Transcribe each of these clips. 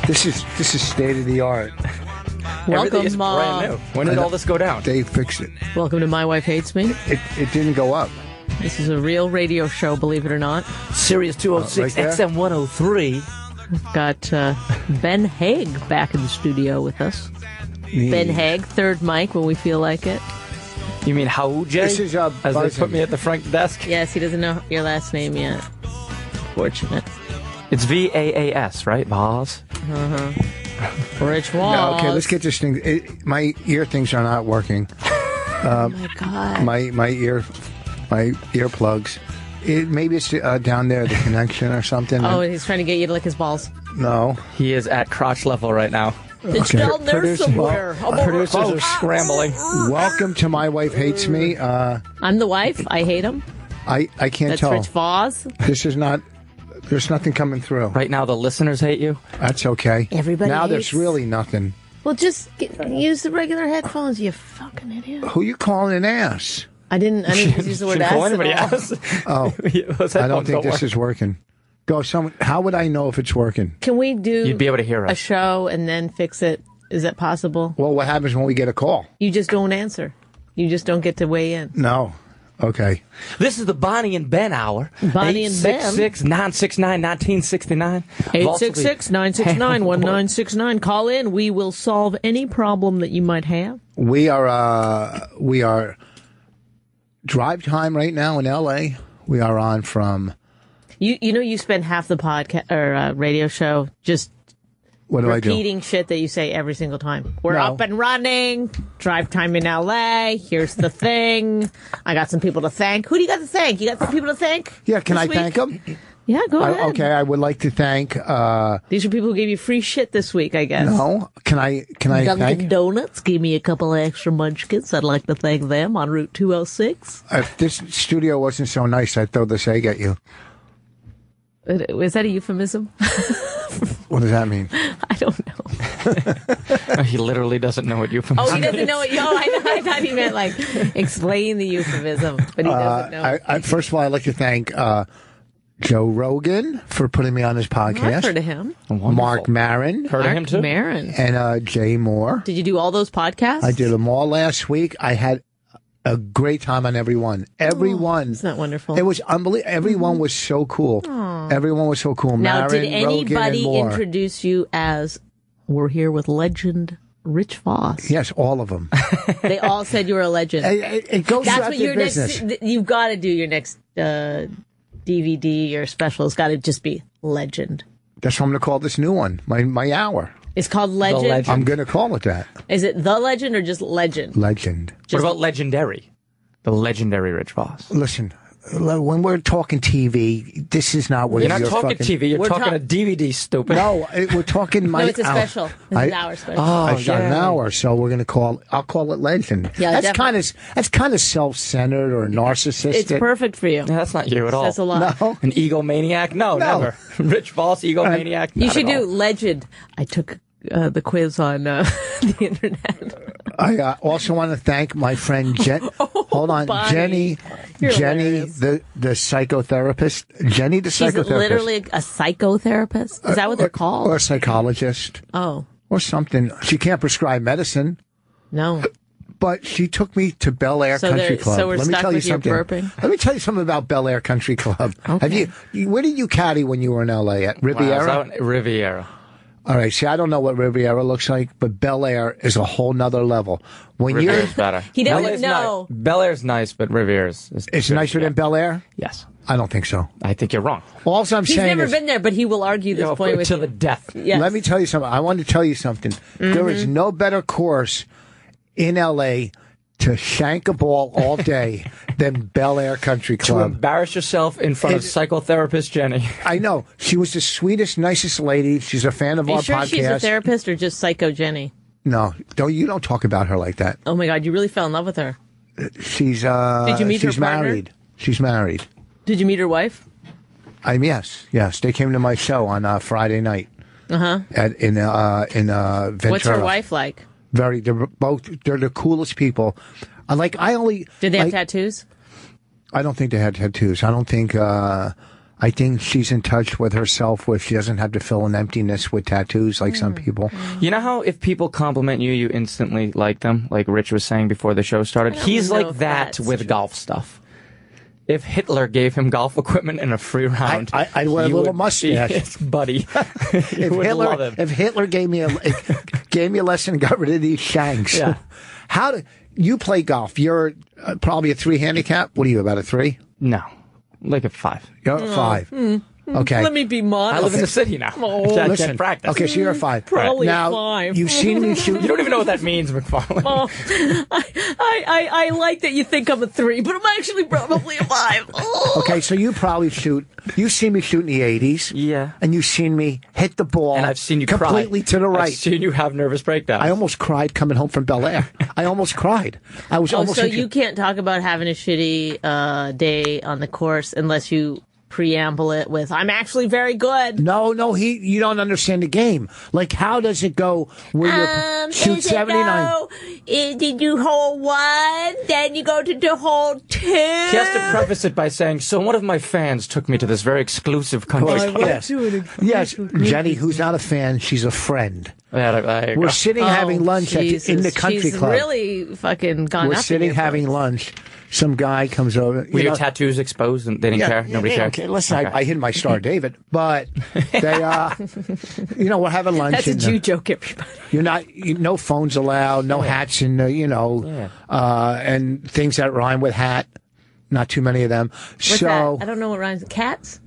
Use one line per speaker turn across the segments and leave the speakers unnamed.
This is state of the art.
Welcome,
is brand new. When did all this go down?
They fixed it.
Welcome to My Wife Hates Me.
It didn't go up.
This is a real radio show, believe it or not.
Sirius 206,
right there?
XM 103.
We've got Ben Haig back in the studio with us. Ben Haig, third mic when we feel like it.
You mean Haouje?
This is
As they
buzzing.
put me at the front desk?
Yes, he doesn't know your last name yet. Fortunate.
It's Vaas, right? Vos?
Rich Walls.
No, okay, let's get this thing. My ear things are not working.
Oh my God.
My earplugs. Maybe it's down there, the connection or something.
Oh, he's trying to get you to lick his balls.
No.
He is at crotch level right now.
It's
Okay.
down there
Producer-
somewhere.
Producers are scrambling.
Welcome to My Wife Hates Me.
I'm the wife. I hate him.
I can't
That's
tell.
Rich Voss.
This is not. There's nothing coming through.
Right now, the listeners hate you.
That's okay.
Everybody
now
hates-
there's really nothing.
Well, just use the regular headphones, you fucking idiot.
Who you calling an ass?
I didn't use the word
Shouldn't
ass
call
at
anybody
all.
else.
Oh,
Those
I don't
headphones
think this
work.
is working. Go, someone. How would I know if it's working?
Can we do
You'd be able to hear
a
us.
show and then fix it? Is that possible?
Well, what happens when we get a call?
You just don't answer. You just don't get to weigh in.
No. Okay.
This is the Bonnie and Ben Hour.
Bonnie and Ben.
866-969-1969.
866-969-1969. Call in. We will solve any problem that you might have.
We are drive time right now in L.A. We are on from.
You know you spend half the podcast or radio show just
What do I do?
repeating shit that you say every single time. We're
No.
up and running. Drive time in LA. Here's the thing. I got some people to thank. Who do you got to thank? You got some people to thank?
Yeah, can
this
I
week?
thank them?
Yeah, go ahead.
Okay, I would like to thank.
These are people who gave you free shit this week, I guess.
No, can I
Dunkin'
thank?
Donuts gave me a couple of extra munchkins. I'd like to thank them on Route 206.
If this studio wasn't so nice, I'd throw this egg at you.
Is that a euphemism?
What does that mean?
I don't know.
He literally doesn't know what euphemism
Oh, he doesn't know it. I thought he meant like explain the euphemism, but he doesn't know.
First of all, I'd like to thank Joe Rogan for putting me on his podcast.
I've heard of him.
Wonderful.
Mark Maron
Heard of him too?
Maron.
and Jay Moore.
Did you do all those podcasts?
I did them all last week. I had a great time on every one. Every one.
Isn't that wonderful?
It was unbelievable. Everyone was so cool. Everyone was so cool.
Now,
Maron,
did
Rogan,
anybody
and Moore.
introduce you as we're here with legend Rich Voss?
Yes, all of them.
They all said you were a legend.
It goes
That's
throughout
what
the
your
business.
next. You've got to do your next DVD or special. It's got to just be legend.
That's what I'm going to call this new one. My hour.
It's called Legend.
Legend.
I'm going to call it that.
Is it the Legend or just Legend?
Legend.
What about legendary? The legendary Rich Voss.
Listen, when we're talking TV, this is not what
You're not talking
fucking...
TV. You're
We're
talking
talk-
a DVD, stupid.
No, we're talking my
No, it's a
hour.
special. This is our special.
Oh,
I shot an
yeah.
hour, so we're going to call. I'll call it Legend.
Yeah,
that's kind of self-centered or narcissistic.
It's perfect for you.
Yeah, that's not you at all.
That's a lot.
No,
An egomaniac? No,
No.
never. Rich Voss, egomaniac?
You
Not
should
at
do
all.
Legend. I took the quiz on the internet.
I also want to thank my friend Jen. Hold on,
Bonnie.
Jenny.
You're
Jenny,
hilarious.
the psychotherapist. Jenny, the
She's
psychotherapist.
literally a psychotherapist. Is that what they're called?
Or a psychologist,
Oh,
or something. She can't prescribe medicine.
no.
But she took me to Bel Air
So
Country
there-
Club.
so we're
Let me
stuck
tell you
with your
something.
burping?
Let me tell you something about Bel Air Country Club. Have
Okay.
where did you caddy when you were in L.A. at
Wow,
Riviera?
is that what- Riviera.
All right. See, I don't know what Riviera looks like, but Bel Air is a whole nother level. When
Riviera's better.
He doesn't
Bel Air's
know.
Bel Air's nice, but Riviera's is
it's
good.
nicer
Yeah.
than Bel Air.
Yes.
I don't think so.
I think you're wrong.
All I'm
He's
saying
never
is,
been there, but he will argue this point with
to
you.
the death.
Yes.
let me tell you something. I want to tell you something. There is no better course in L.A. to shank a ball all day than Bel Air Country
To
Club.
embarrass yourself in front of
It's-
psychotherapist Jenny.
I know. She was the sweetest, nicest lady. She's a fan of
Are
our
you sure
podcast.
she's a therapist or just Psycho Jenny?
No, you don't talk about her like that.
Oh my God, you really fell in love with her.
She's
Did you meet her
she's
partner?
married. She's married.
Did you meet her wife?
Yes. They came to my show on Friday night.
Uh-huh.
In Ventura.
What's her wife like?
They're the coolest people.
Did they have tattoos?
I don't think they had tattoos. I don't think I think she's in touch with herself where she doesn't have to fill an emptiness with tattoos like some people.
You know how if people compliment you, you instantly like them? Like Rich was saying before the show started? He's like that with golf stuff. If Hitler gave him golf equipment in a free round,
I'd wear a little mustache.
His buddy.
If Hitler gave me a lesson and got rid of these shanks.
Yeah.
How do you play golf? You're probably a 3 handicap. What are you, about a 3?
No. Like a 5.
You're a 5. Okay.
Let me be modest.
I live in the city now.
Oh.
I
Listen,
can't practice.
okay, so you're a 5.
Probably
now,
a 5.
You've seen me shoot.
You don't even know what that means, McFarlane.
Oh, I like that you think I'm a 3, but I'm actually probably a 5. Oh.
Okay, so you probably shoot. You've seen me shoot in the 80s.
Yeah.
And you've seen me hit the ball.
And I've seen you
completely
cry.
to the right.
I've seen you have nervous breakdowns.
I almost cried coming home from Bel Air. I almost cried. I was almost.
So you can't talk about having a shitty day on the course unless you preamble it with, I'm actually very good.
No, you don't understand the game. Like, how does it go when you shoot 79?
Did you hold 1? Then you go to the hole 2.
He has to preface it by saying, so one of my fans took me to this very exclusive country.
Yes, Jenny, who's not a fan, she's a friend. We're sitting having lunch in the country club.
She's really fucking gone up.
We're sitting having lunch. Some guy comes over.
Were your tattoos exposed and they didn't care? Nobody cared?
Okay, listen, I hid my Star David, but they, we're having lunch.
That's a Jew joke, everybody.
No phones allowed, no hats, and, and things that rhyme with hat. Not too many of them.
What's that? I don't know what rhymes. Cats?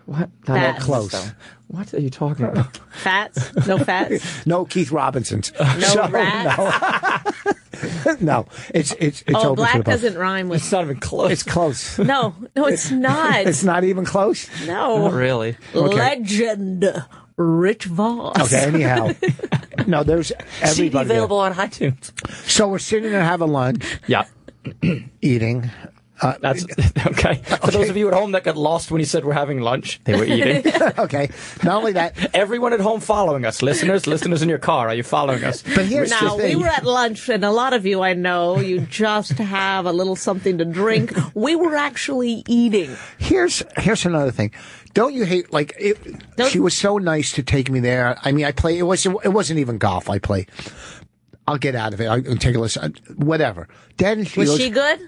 What?
Not close.
What are you talking about?
Fats? No fats?
No Keith Robinsons.
No rats?
No. It's
Oh, black doesn't rhyme with...
It's not even close.
It's close.
No, it's not.
It's not even close?
No.
Not really.
Okay.
Legend. Rich Voss.
Okay, anyhow. No, there's everybody.
CD available on iTunes.
So we're sitting there having lunch.
Yeah.
Eating.
That's okay. For those of you at home that got lost when he said we're having lunch, they were eating.
Okay. Not only that.
Everyone at home following us. Listeners in your car, are you following us?
But here's
Now,
the thing.
we were at lunch, and a lot of you, I know, you just have a little something to drink. We were actually eating.
Here's another thing. Don't you hate, she was so nice to take me there. I mean, it wasn't even golf I play. I'll get out of it. I'll take a listen. Whatever. Then
Was she good?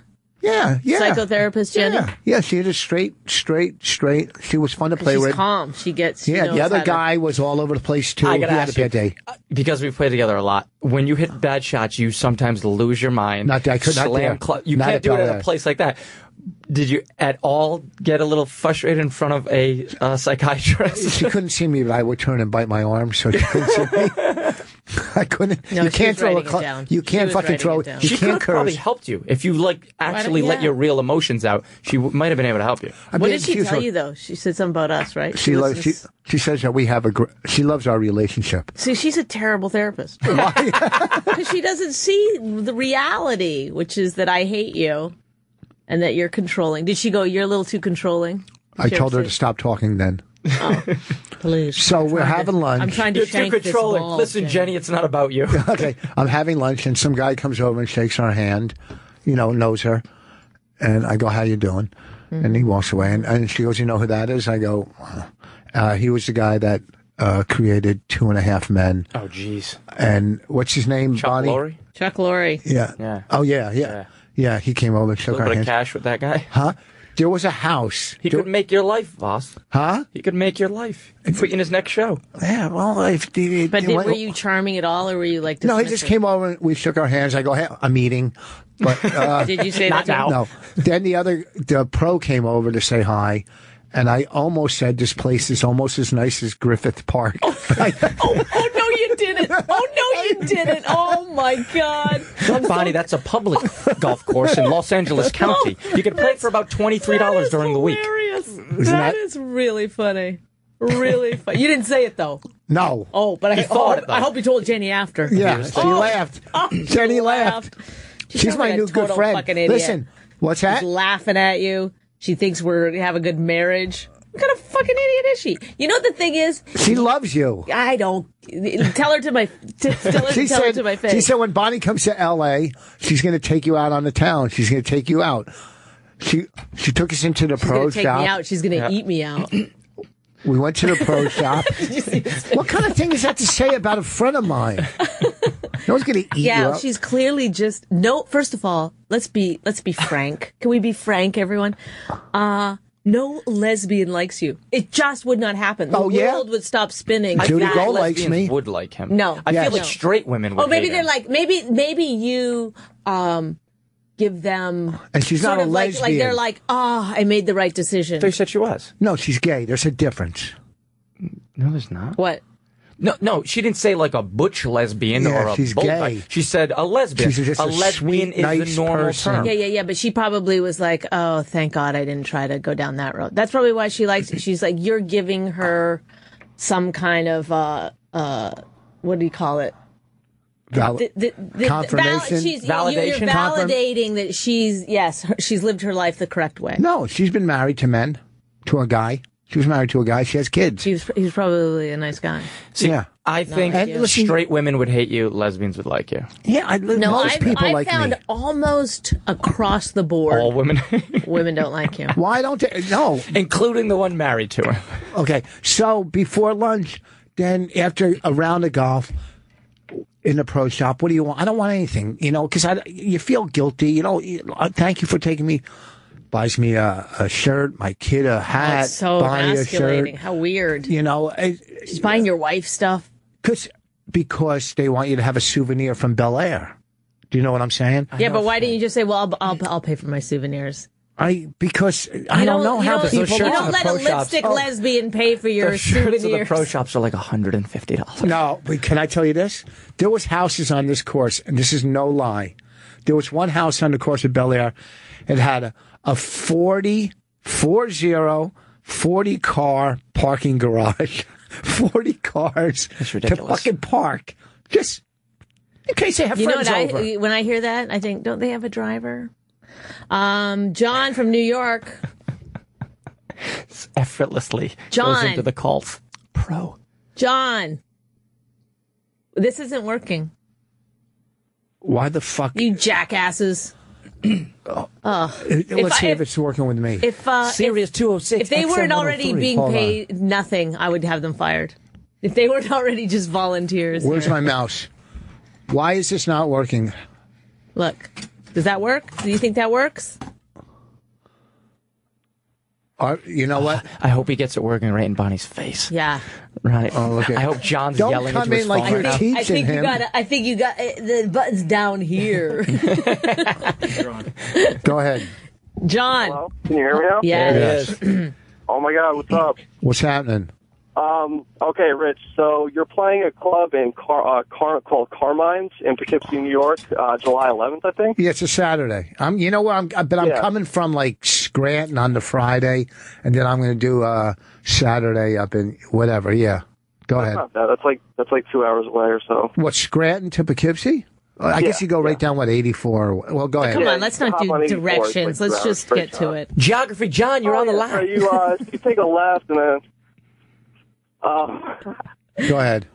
Yeah.
Psychotherapist Jenny?
Yeah, she had a straight. She was fun to play with.
She's calm. She gets.
Yeah, the other guy was all over the place too.
I
He
gotta
had a
ask you,
bad day.
because we play together a lot. When you hit bad shots, you sometimes lose your mind.
I could not
Slam
there.
you
Not
can't
at
do it
all
at a place like that. Did you at all get a little frustrated in front of a psychiatrist?
She couldn't see me, but I would turn and bite my arm, so she couldn't see me. I couldn't.
No,
you
she
can't
was
throw
writing it down.
You can't
She was
fucking throw.
writing it down.
You
She could
can't
have probably
curse.
helped you if you actually let
yeah.
your real emotions out. She might have been able to help you.
I
What
mean,
did she
was
tell
like-
you, though? She said something about us, right?
She says that we have she loves our relationship.
See, she's a terrible therapist. Because she doesn't see the reality, which is that I hate you and that you're controlling. Did she go, you're a little too controlling?
I told her to stop talking then.
Oh, please.
So we're having lunch.
I'm trying to
You're too
shank this
controlling.
ball,
Listen, Jenny, it's not about you.
Okay, I'm having lunch, and some guy comes over and shakes our hand, knows her, and I go, how you doing? And he walks away, and she goes, you know who that is? I go, he was the guy that created 2.5 Men.
Oh, jeez.
And what's his name?
Chuck
Bonnie?
Lorre?
Chuck Lorre.
Yeah.
Yeah.
Oh, yeah. Yeah, he came over and
A
shook
little
our
bit of
hands.
cash with that guy.
Huh? There was a house.
He could make your life, Voss.
Huh?
He could make your life. He'd put you in his next show.
Yeah, well,
Were you charming at all, or were you like...
No, he just
dismissive?
came over and we shook our hands. I go, hey, I'm eating. But,
Did you say
Not
that to
now.
him?
no. Then the pro came over to say hi. And I almost said this place is almost as nice as Griffith Park.
Oh, no, you didn't. Oh, no, you didn't. Oh, my God.
Bonnie, that's a public golf course in Los Angeles County. You could play it for about $23 during the week.
That is really funny. Really funny. You didn't say it, though.
No.
Oh, but I hope you told Jenny after.
Yeah, she laughed. Jenny laughed. She's my new good friend. Listen, what's that?
She's laughing at you. She thinks we have a good marriage. What kind of fucking idiot is she? You know what the thing is?
She loves you.
I don't. Tell her to my tell her to my face.
She said when Bonnie comes to L.A., she's going to take you out on the town. She's going to take you out. She took us into the
She's gonna
pro
take
shop.
me out. She's gonna eat me out.
We went to the pro shop. What kind of thing is that to say about a friend of mine? No one's gonna eat you
Yeah,
up.
she's clearly just no. First of all, let's be frank. Can we be frank, everyone? No lesbian likes you. It just would not happen. The world would stop spinning.
Judy
That
Gold likes
Lesbians
me.
would like him.
No.
I
Yes.
feel like straight women would.
Oh, maybe
hate
they're
him.
like maybe you give them.
And she's not
sort
a
of like
lesbian.
they're like, I made the right decision.
They said she was.
No, she's gay. There's a difference.
No, there's not.
What?
No, she didn't say like a butch lesbian
Yeah,
or a
she's
bold
gay.
guy. She said a lesbian.
She's just a
lesbian
sweet,
is
nice
the normal
person.
term.
Yeah. But she probably was like, oh, thank God I didn't try to go down that road. That's probably why she likes it. She's like, you're giving her some kind of, what do you call it?
Confirmation?
You're
Validation?
validating that she's lived her life the correct way.
No, she's been married to men, to a guy. She was married to a guy. She has kids.
He's probably a nice guy.
See,
Yeah.
I think
And
listen-
straight women would hate you. Lesbians would like you.
Yeah,
No,
most people
I
like
found
me.
almost across the board,
All women,
women don't like you.
Why don't they? No.
including the one married to her.
Okay, so before lunch, then after a round of golf in the pro shop, what do you want? I don't want anything, because you feel guilty. Thank you for taking me. Buys me a shirt, my kid a hat,
It's so
Bonnie a shirt.
emasculating. How weird. She's buying your wife stuff.
Because they want you to have a souvenir from Bel Air. Do you know what I'm saying?
Yeah, but why didn't you just say, well, I'll pay for my souvenirs?
Because I don't know how people.
You don't
in the
let a
pro shops-
lipstick lesbian pay for your
The shirts of the
souvenirs.
pro shops are like $150.
No, but can I tell you this? There was houses on this course, and this is no lie. There was one house on the course of Bel Air. It had a 40 car parking garage. 40 cars
That's
to
ridiculous.
fucking park. Just in case they have
You know
friends
what?
over.
When I hear that, I think, don't they have a driver? John from New York.
Effortlessly
John.
goes into the cult. Pro.
John, this isn't working.
Why the fuck?
You jackasses.
Let's see if it's working with me.
If
Sirius 206.
if they weren't already being
Hold on.
paid nothing, I would have them fired. If they weren't already just volunteers.
Where's
here.
my mouse? Why is this not working?
Look, does that work? Do you think that works?
You know what?
I hope he gets it working right in Bonnie's face.
Yeah.
Right.
Oh, look at-
I hope John's
Don't
yelling
come
into his
in like
phone
you're
right now.
teaching him.
I think you got the button's down here.
Go ahead.
John.
Hello? Can you hear me now?
Yeah.
There it is.
Oh my God, what's up?
What's happening?
Okay, Rich. So you're playing a club in called Carmine's in Poughkeepsie, New York, July 11th, I think.
Yeah, it's a Saturday. I'm
Yeah.
coming from like Scranton on the Friday, and then I'm going to do Saturday up in whatever. Yeah, go ahead.
Not bad. That's like 2 hours away or so.
What, Scranton to Poughkeepsie? I guess you go right down 84. Well, go ahead.
Come
Yeah,
on, let's
you
not
hop
do
on 84,
directions.
it's like
Let's
2
just
hours
get to
straight
it.
Geography, John, you're on the
So
line.
you take a left and then.
Go ahead.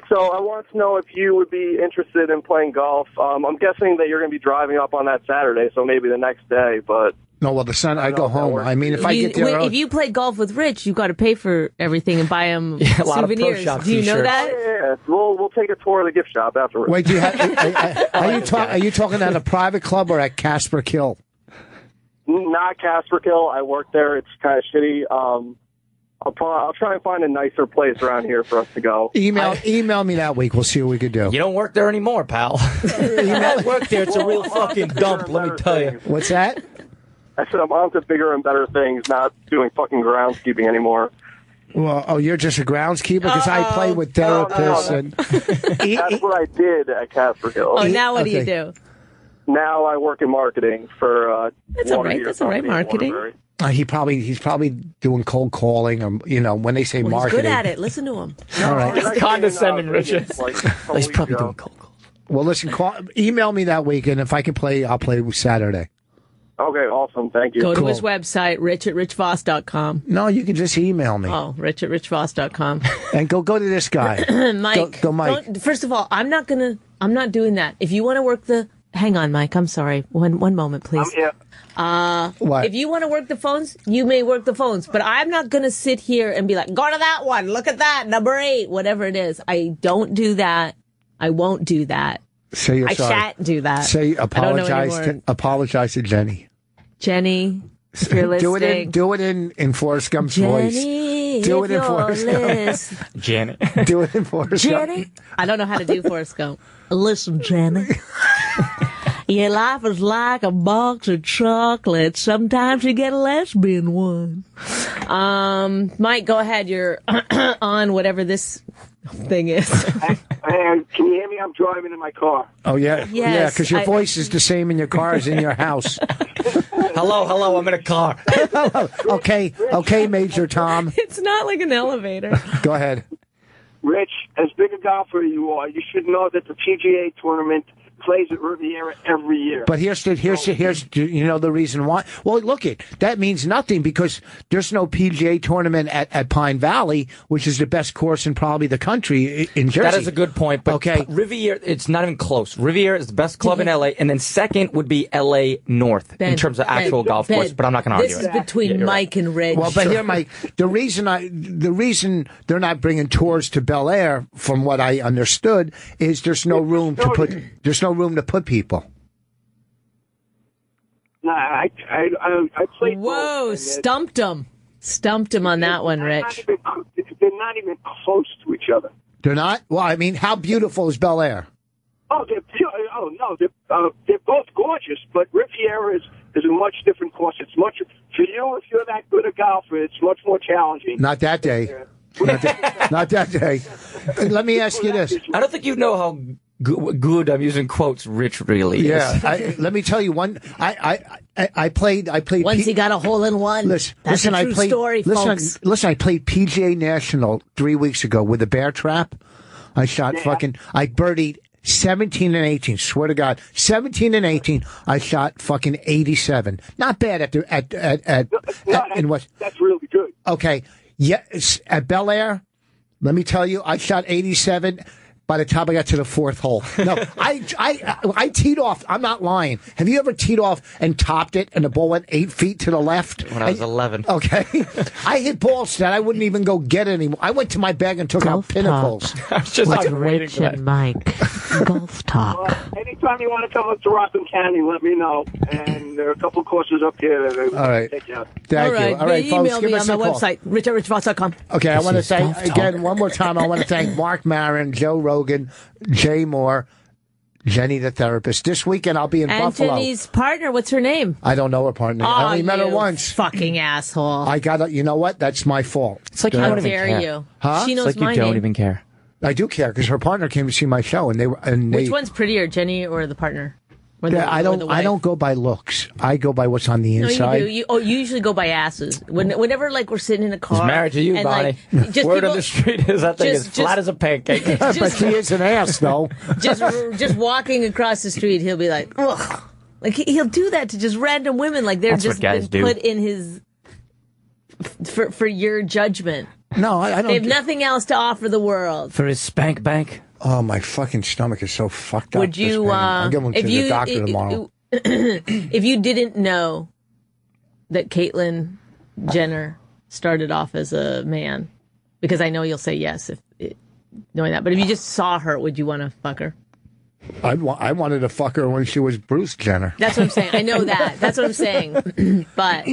So I want to know if you would be interested in playing golf. I'm guessing that you're going to be driving up on that Saturday, so maybe the next day. But
No, well, the sun. I go
know if that
home.
works.
I mean, if I get there,
If you play golf with Rich, you've got to pay for everything and buy him
Yeah, a lot of pro
souvenirs.
shop
Do you know
t-shirts.
that?
yeah, we'll take a tour of the gift shop afterwards.
wait. Do you have? Are you talking at a private club or at Casper Kill?
Not Casperkill. I work there. It's kind of shitty. I'll try and find a nicer place around here for us to go.
Email me that week. We'll see what we could do.
You don't work there anymore, pal. I work there. It's a real fucking dump, let me tell you.
What's that?
I said I'm on to bigger and better things, not doing fucking groundskeeping anymore.
Well, you're just a groundskeeper because I play with therapists
No.
and.
That's what I did at Casperkill.
Oh, now what do you
Okay.
do?
Now I work in marketing for.
That's all right.
Waterbeer
That's all right,
company in
marketing.
Waterbury.
He's probably doing cold calling, or when they say
Well, he's
marketing.
good at it. Listen to him.
All right.
It's
condescending, Richard. He's probably doing
cold.
cold.
Well, listen. Email me that week, and if I can play, I'll play Saturday.
Okay, awesome. Thank you.
Go to
Cool.
his website, rich@richvoss.com.
No, you can just email me
Oh, rich@richvoss.com.
and go to this guy.
Mike,
Go Mike.
First of all, I'm not doing that. If you want to work the hang on, Mike. I'm sorry. One moment, please.
What?
If you want to work the phones, you may work the phones, but I'm not going to sit here and be like, go to that one. Look at that. Number 8, whatever it is. I don't do that. I won't do that.
Say you're sorry.
I shan't do that.
Say apologize to Jenny.
Jenny, if you're listening.
Do it in Forrest Gump's voice. Do it in Forrest Gump.
Jenny.
Do it in Forrest Gump.
Jenny? I don't know how to do Forrest Gump. Listen, Jenny. Your life is like a box of chocolates. Sometimes you get a lesbian one. Mike, go ahead. You're on whatever this thing is.
Can you hear me? I'm driving in my car.
Oh, yeah.
Yes,
yeah, because your voice is the same in your car as in your house.
Hello, I'm in a car.
Okay, Major Tom.
It's not like an elevator.
Go ahead.
Rich, as big a golfer as you are, you should know that the PGA tournament plays at Riviera every year.
But here's you know the reason why. Well, look that means nothing because there's no PGA tournament at Pine Valley, which is the best course in probably the country in Jersey.
That is a good point. But
okay,
Riviera, it's not even close. Riviera is the best club in LA, and then second would be LA North in terms of actual golf course. But I'm not going to argue.
This is between Mike and Rich.
Well, but here, Mike, the reason they're not bringing tours to Bel Air, from what I understood, is there's no room to put people.
Nah, I played.
Whoa, stumped him on that one, Rich.
They're not even close to each other.
They're not? Well, I mean, how beautiful is Bel Air?
They're both gorgeous, but Riviera is a much different course. It's much for you if you're that good a golfer. It's much more challenging.
Not that day. Not that day. Let me ask you this.
I don't think you know how good, I'm using quotes, Rich really is.
Yeah, let me tell you one. I played.
Once he got a hole in one. Listen,
I played.
Story, folks.
Listen, I played PGA National 3 weeks ago with a bear trap. I shot I birdied 17 and 18. Swear to God, 17 and 18. I shot fucking 87. Not bad in what?
That's really good.
Okay, yeah, at Bel Air. Let me tell you, I shot 87. By the time I got to the 4th hole. No, I teed off. I'm not lying. Have you ever teed off and topped it and the ball went 8 feet to the left?
When I was 11.
Okay. I hit balls that I wouldn't even go get anymore. I went to my bag and took out pinnacles.
I was just waiting for that.
Mike. Golf talk.
Anytime you want to come up to Rockland County, let me know. And there are a couple courses up here that
all right.
take you out.
Thank you. All right, folks,
email me on my website, rich@richvoss.com.
Okay, I want to thank, again, one more time, I want to thank Mark Maron, Joe Rogan, Jay Moore, Jenny the therapist. This weekend I'll be in Buffalo.
Anthony's partner, what's her name?
I don't know her partner. I only met her once.
Fucking asshole.
I got you know what? That's my fault.
It's like you don't even care.
You?
Huh?
She knows
it's like
my
you don't
name.
even care.
I do care because her partner came to see my show, and
Which one's prettier, Jenny or the partner? Or
I don't go by looks. I go by what's on the inside.
No, you do. You usually go by asses. Whenever like we're sitting in a car.
He's married to you,
and,
Bonnie.
Like,
Word on the street is that thing is flat as a pancake.
But she is an ass, though.
just walking across the street, he'll be like, ugh. Like he'll do that to just random women. Like they're just been put in his for your judgment.
No, I don't.
They have nothing else to offer the world.
For his spank bank.
Oh, my fucking stomach is so fucked up.
Would you?
I'll give him to the doctor tomorrow.
If you didn't know that Caitlyn Jenner started off as a man, because I know you'll say yes knowing that, but if you just saw her, would you want to fuck her?
I wanted to fuck her when she was Bruce Jenner. That's
what I'm saying. I know that. That's what I'm saying. But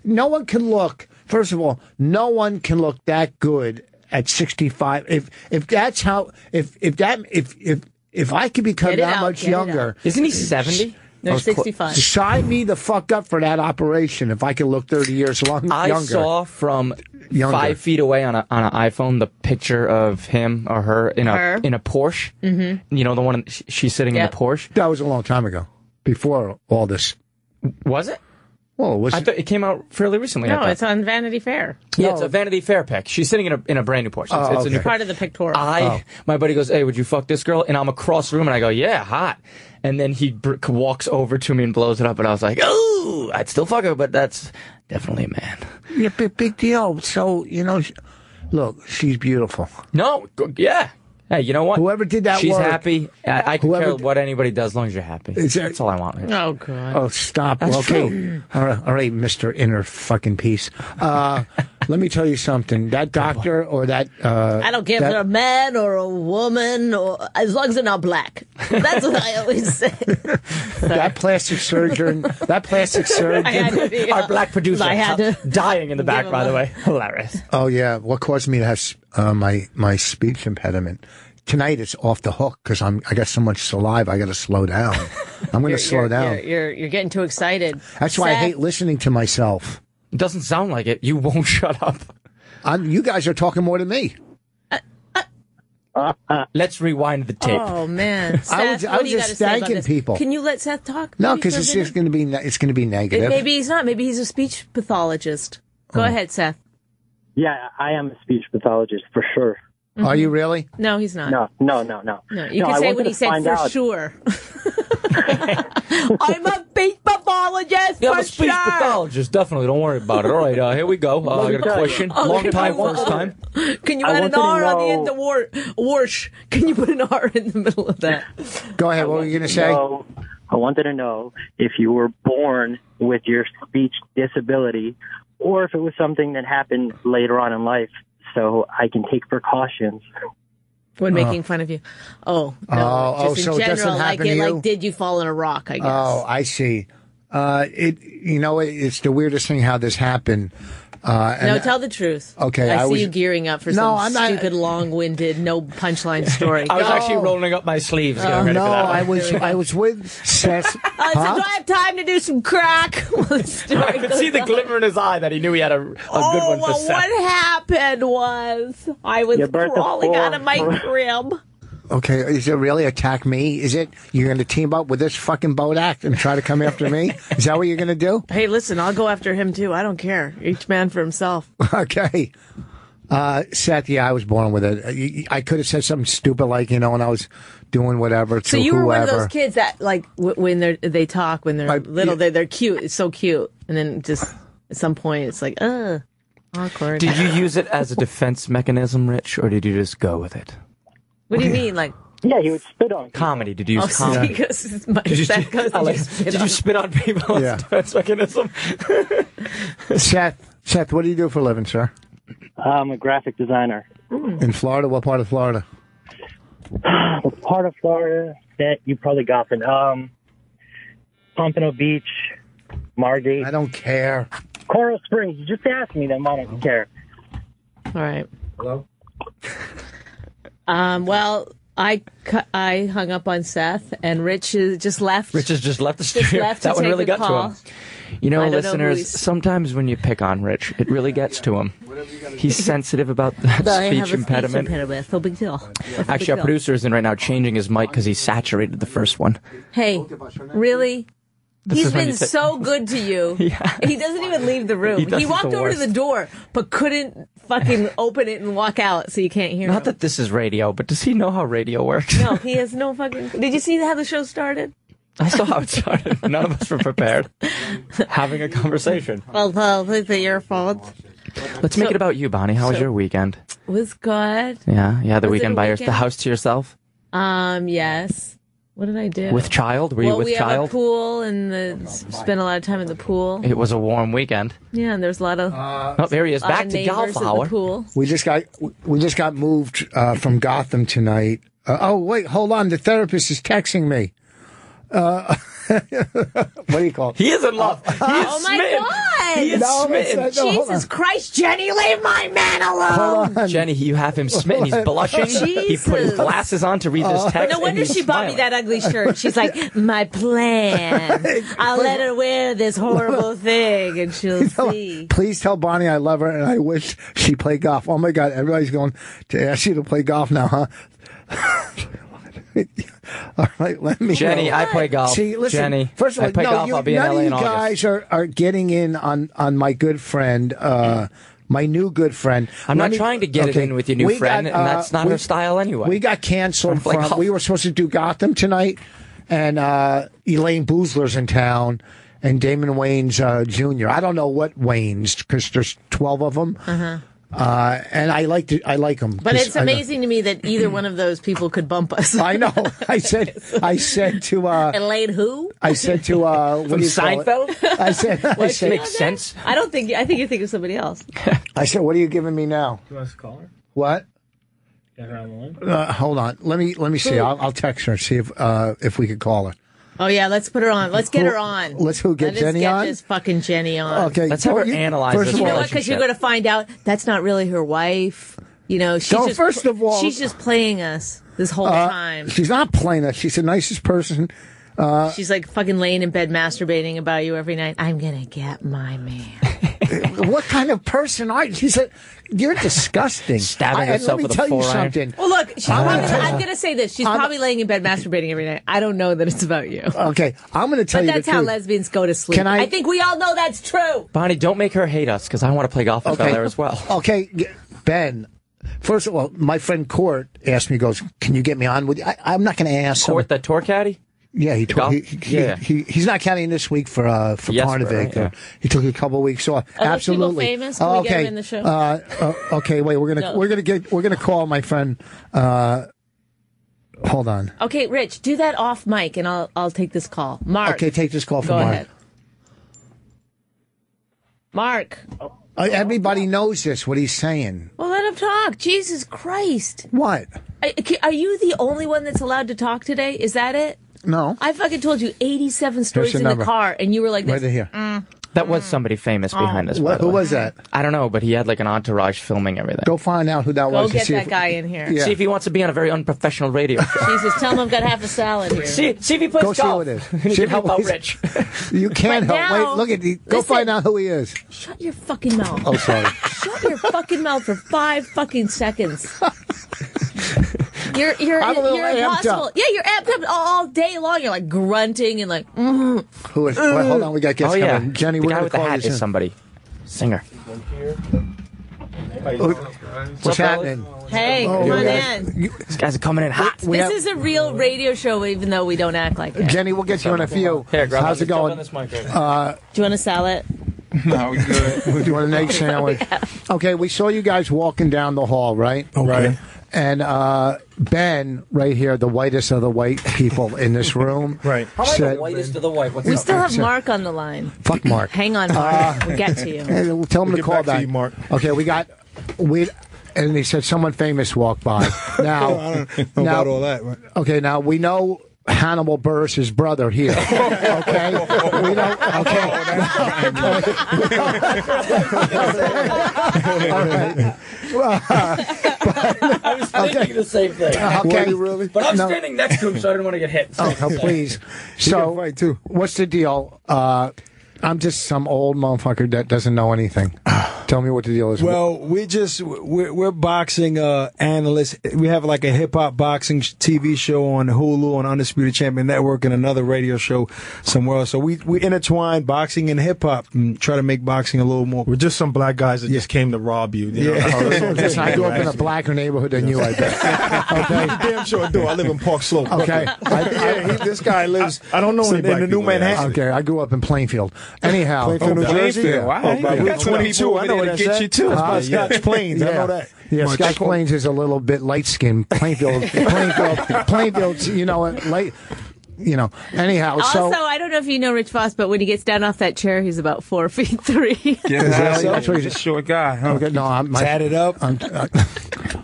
no one can look. First of all, no one can look that good at 65. If that's how if I could become that much younger,
isn't he 70?
No, 65.
Sign me the fuck up for that operation if I could look 30 years younger.
I saw from 5 feet away on an iPhone the picture of him or her in a Porsche. Mm-hmm. You know, the one she's sitting in the Porsche.
That was a long time ago, before all this.
Was it?
Well,
I thought it came out fairly recently.
No, it's on Vanity Fair.
Yeah, it's a Vanity Fair pic. She's sitting in a brand new Porsche. It's a new
part of the pictorial.
My buddy goes, "Hey, would you fuck this girl?" And I'm across the room, and I go, "Yeah, hot." And then he walks over to me and blows it up, and I was like, "Oh, I'd still fuck her, but that's definitely a man."
Yeah, big deal. So look, she's beautiful.
No, yeah. Hey, you know what?
Whoever did that
She's
work.
happy. I can
Whoever
care what anybody does as long as you're happy. That's all I want. Rich.
Oh, God.
Oh, stop.
That's
okay.
true.
All right, Mr. Inner fucking Peace. Let me tell you something. That doctor or that...
I don't care if they're a man or a woman, or as long as they're not black. That's what I always say.
that plastic surgeon...
Our black producer
I had to
dying in the back,
him
by the
a-
way. Hilarious.
Oh, yeah. What caused me to have my speech impediment? Tonight it's off the hook because I got so much saliva. I got to slow down. I'm going to slow down.
You're getting too excited.
That's why I
Seth,
hate listening to myself.
It doesn't sound like it. You won't shut up.
You guys are talking more than me.
Let's rewind the tape.
Oh man, Seth,
I was
what do you
just
gotta say about
thanking
this?
people.
Can you let Seth talk?
No,
maybe
because
for a
it's
minute?
just going to be negative.
Maybe he's not. Maybe he's a speech pathologist. Go ahead, Seth.
Yeah, I am a speech pathologist for sure.
Are you really?
No, he's not.
No.
No, you can say what he said for sure. I'm a speech pathologist
Yeah, I'm
for
a speech
sure.
pathologist. Definitely. Don't worry about it. All right, here we go. I got a question. Long time, first time.
Can you
I
add an
wanted to
R on the
know-
end of Warsh? Can you put an R in the middle of that?
Go ahead. What were you going to say?
I wanted to know if you were born with your speech disability or if it was something that happened later on in life so I can take precautions.
When making fun of you. Oh, no. Just
so
in
it doesn't
general,
happen to you?
like, did you fall in a rock, I guess.
Oh, I see. It's the weirdest thing how this happened.
No, tell the truth.
Okay,
I
I
see
was-
you gearing up for
No,
some
I'm not-
stupid, long-winded, no punchline story.
I was
Go.
actually rolling up my sleeves getting ready
No,
for that one.
I was with Seth.
So do I have time to do some crack?
I could see the glimmer in his eye that he knew he had a good one for
well,
Seth.
what happened was I was
Your birth is
crawling out
full.
of my crib.
Okay, is it really attack me? Is it you're going to team up with this fucking Bodak and try to come after me? Is that what you're going to do?
Hey, listen, I'll go after him too. I don't care. Each man for himself.
Okay. Seth, yeah, I was born with it. I could have said something stupid like, when I was doing whatever to
So you
whoever.
were one of those kids that, like, when they talk, when they're little, they're cute. It's so cute. And then just at some point, it's like, awkward.
Did you use it as a defense mechanism, Rich, or did you just go with it?
What do you mean? Like,
Yeah, he would spit on people.
Comedy. Did you use comedy?
because my
Did you,
Seth goes,
did you spit on people as
Yeah.
a defense mechanism?
Seth, what do you do for a living, sir?
I'm a graphic designer.
In Florida? What part of Florida?
What part of Florida that you probably got from? Pompano Beach, Margate,
I don't care.
Coral Springs. Just ask me them. I don't care.
All right.
Hello?
Well, I hung up on Seth, and Rich just left.
Rich has just left the
Just
studio.
left to
That one
take
really
a
got
call.
to him. You know,
I don't know who
listeners,
he's-
sometimes when you pick on Rich, it really gets to him. He's sensitive about the
I have
speech
a
impediment.
Speech impediment. No big deal.
Actually, our producer is in right now changing his mic because he saturated the first one.
Hey, really? He's
is when
been
you say-
so good to you.
Yeah.
He doesn't even leave the room.
He does,
He
he's
walked
the
over to
worst.
the door, but couldn't fucking open it and walk out, so you can't hear
Not
him.
that this is radio, but does he know how radio works?
No, he has no fucking. Did you see how the show started?
I saw how it started. None of us were prepared. Having a conversation.
Well, it's your fault.
Let's make it about you, Bonnie. How was your weekend?
It was good.
Yeah, the
Was it
weekend
a
by the
weekend?
house to yourself
Yes. What did I do?
with child. Were you
well,
with
we have a
child?
pool and spent a lot of time in the pool.
It was a warm weekend.
Yeah, and there's a lot of
Oh, there he is. Back to golf
at the
hour.
pool.
We just got moved from Gotham tonight. Wait, hold on. The therapist is texting me. What do you call it?
He is in love. He is
Oh my
smitten.
God!
He is
No,
smitten.
it's- no, hold
Jesus
on.
Christ, Jenny, leave my man alone!
Jenny, you have him smitten. He's blushing. He put his
Jesus.
glasses on to read this text.
No wonder
and he's
she bought me
smiling.
that ugly shirt. She's like, my plan. I'll let her wear this horrible thing and she'll see.
Please tell Bonnie I love her and I wish she played golf. Oh my God, everybody's going to ask you to play golf now, huh? All right, let me.
Jenny,
know.
I play golf.
See, listen.
Jenny,
First of all,
I play
no,
golf. I'll be in
none
LA
of
in
you
August.
guys are getting in on my good friend. My new good friend.
I'm not trying to get it in with your new friend, and that's not her style anyway.
We got canceled
Play golf.
we were supposed to do Gotham tonight, and Elaine Boozler's in town, and Damon Wayne's Jr. I don't know what Wayne's, because there's 12 of them. And I like them.
But it's amazing to me that either one of those people could bump us.
I know. I said to
Elaine who?
I said to what do you call
Seinfeld?
it? I said
Makes sense.
I think you're thinking of somebody else.
I said, what are you giving me now?
You want us to call her?
What?
Get her on the line?
Hold on. Let me see. I'll text her, see if we could call her.
Oh yeah, let's put her on. Let's get her on.
Let's get Jenny on?
Let's get this fucking Jenny on.
Okay.
Let's have her analyze this.
You know what? Because you're going to find out that's not really her wife. You know,
first of all,
she's just playing us this whole time.
She's not playing us. She's the nicest person.
She's like fucking laying in bed masturbating about you every night. I'm going to get my man.
What kind of person are you? She said, you're disgusting.
Stabbing herself with a
Let me tell you
4-iron.
something.
Well, look, I'm going to say this. She's probably laying in bed masturbating every night. I don't know that it's about you.
Okay, I'm going to tell you the truth.
But that's how lesbians go to sleep. I think we all know that's true.
Bonnie, don't make her hate us, because I want to play golf with her there as well.
Okay, Ben. First of all, my friend Court asked me, goes, can you get me on with you? I'm not going to ask
Court, the tour caddy?
Yeah, he's not counting this week for Parnevik.
Right, yeah.
He took a couple of weeks off.
Are
Absolutely.
those people famous? Can we get him in the show?
Okay, wait. We're gonna call my friend. Hold on.
Okay, Rich, do that off mic, and I'll take this call. Mark.
Okay, take this call from
Go
Mark.
ahead. Mark.
Everybody knows this. What he's saying.
Well, let him talk. Jesus Christ.
What?
Are you the only one that's allowed to talk today? Is that it?
No.
I fucking told you 87 stories in the car, and you were like this.
Right here.
That was somebody famous behind us.
Who was that?
I don't know, but he had like an entourage filming everything.
Go find out who that was.
Go get that guy in here.
Yeah.
See if he wants to be on a very unprofessional radio show.
Jesus, tell him I've got half a salad here.
See if he plays golf.
Go see who it is.
And
See
give
how
me about
he's-
Rich.
You can't
But
help.
now-
Wait, look at Go find out who he is.
Shut your fucking mouth.
Oh, sorry.
Shut your fucking mouth for 5 fucking seconds. You're
I'm a little amped
impossible.
up.
Yeah, you're amped up all day long. You're like grunting and like.
Who is? Wait, hold on, we got guests
Oh yeah,
coming. Jenny,
the
we're
guy
gonna
with the
call
hat
you
is
soon.
somebody. Singer.
What's happening?
Hey, come on in.
These guys are coming in hot.
This is a real radio show, even though we don't act like it.
Jenny, we'll get you in a few.
Here, grab
How's it going?
Do you want a salad?
No, we good.
We're doing an egg sandwich. Okay, we saw you guys walking down the hall, right?
Okay.
Right. And Ben, right here, the whitest of the white people in this room,
Right.
said,
whitest of the white. What's
We
up?
still have Mark on the line.
fuck Mark.
Hang on, Mark. We'll get to you.
Hey, we'll tell him to
get
call
back to
back.
you, Mark.
Okay, and he said someone famous walked by. Now,
I don't know about all that. Right?
okay, now we know Hannibal Burris' brother here. Okay, we know. Okay, all right.
I was thinking the same thing.
Okay,
really?
But I'm
No.
standing next to him, so I didn't want to get hit.
Oh, please.
can
So,
fight, too.
what's the deal? I'm just some old motherfucker that doesn't know anything. Tell me what the deal is.
Well, we're boxing analysts. We have like a hip hop boxing TV show on Hulu on Undisputed Champion Network and another radio show somewhere else. So we intertwine boxing and hip hop and try to make boxing a little more.
We're just some black guys that just came to rob you. You know?
Listen, I grew up in a blacker neighborhood than you, I bet. Okay.
Damn sure I do. I live in Park Slope.
Okay.
This guy lives.
I don't know any
in
black
the New
people there.
Manhattan.
Okay, I grew up in Plainfield. Anyhow.
Plainfield, New Jersey.
Plainfield.
Yeah.
Wow.
Oh,
Yeah.
we're 22. I know what
Get you too.
That's by Scotch Plains. I know that.
Yeah, Scotch Plains is a little bit light skinned. Plainfield's, light. Anyhow.
Also, I don't know if you know Rich Voss, but when he gets down off that chair, he's about 4'3".
Yeah,
That's what
he's a short guy. Huh?
Okay, no, I'm
Tatted up.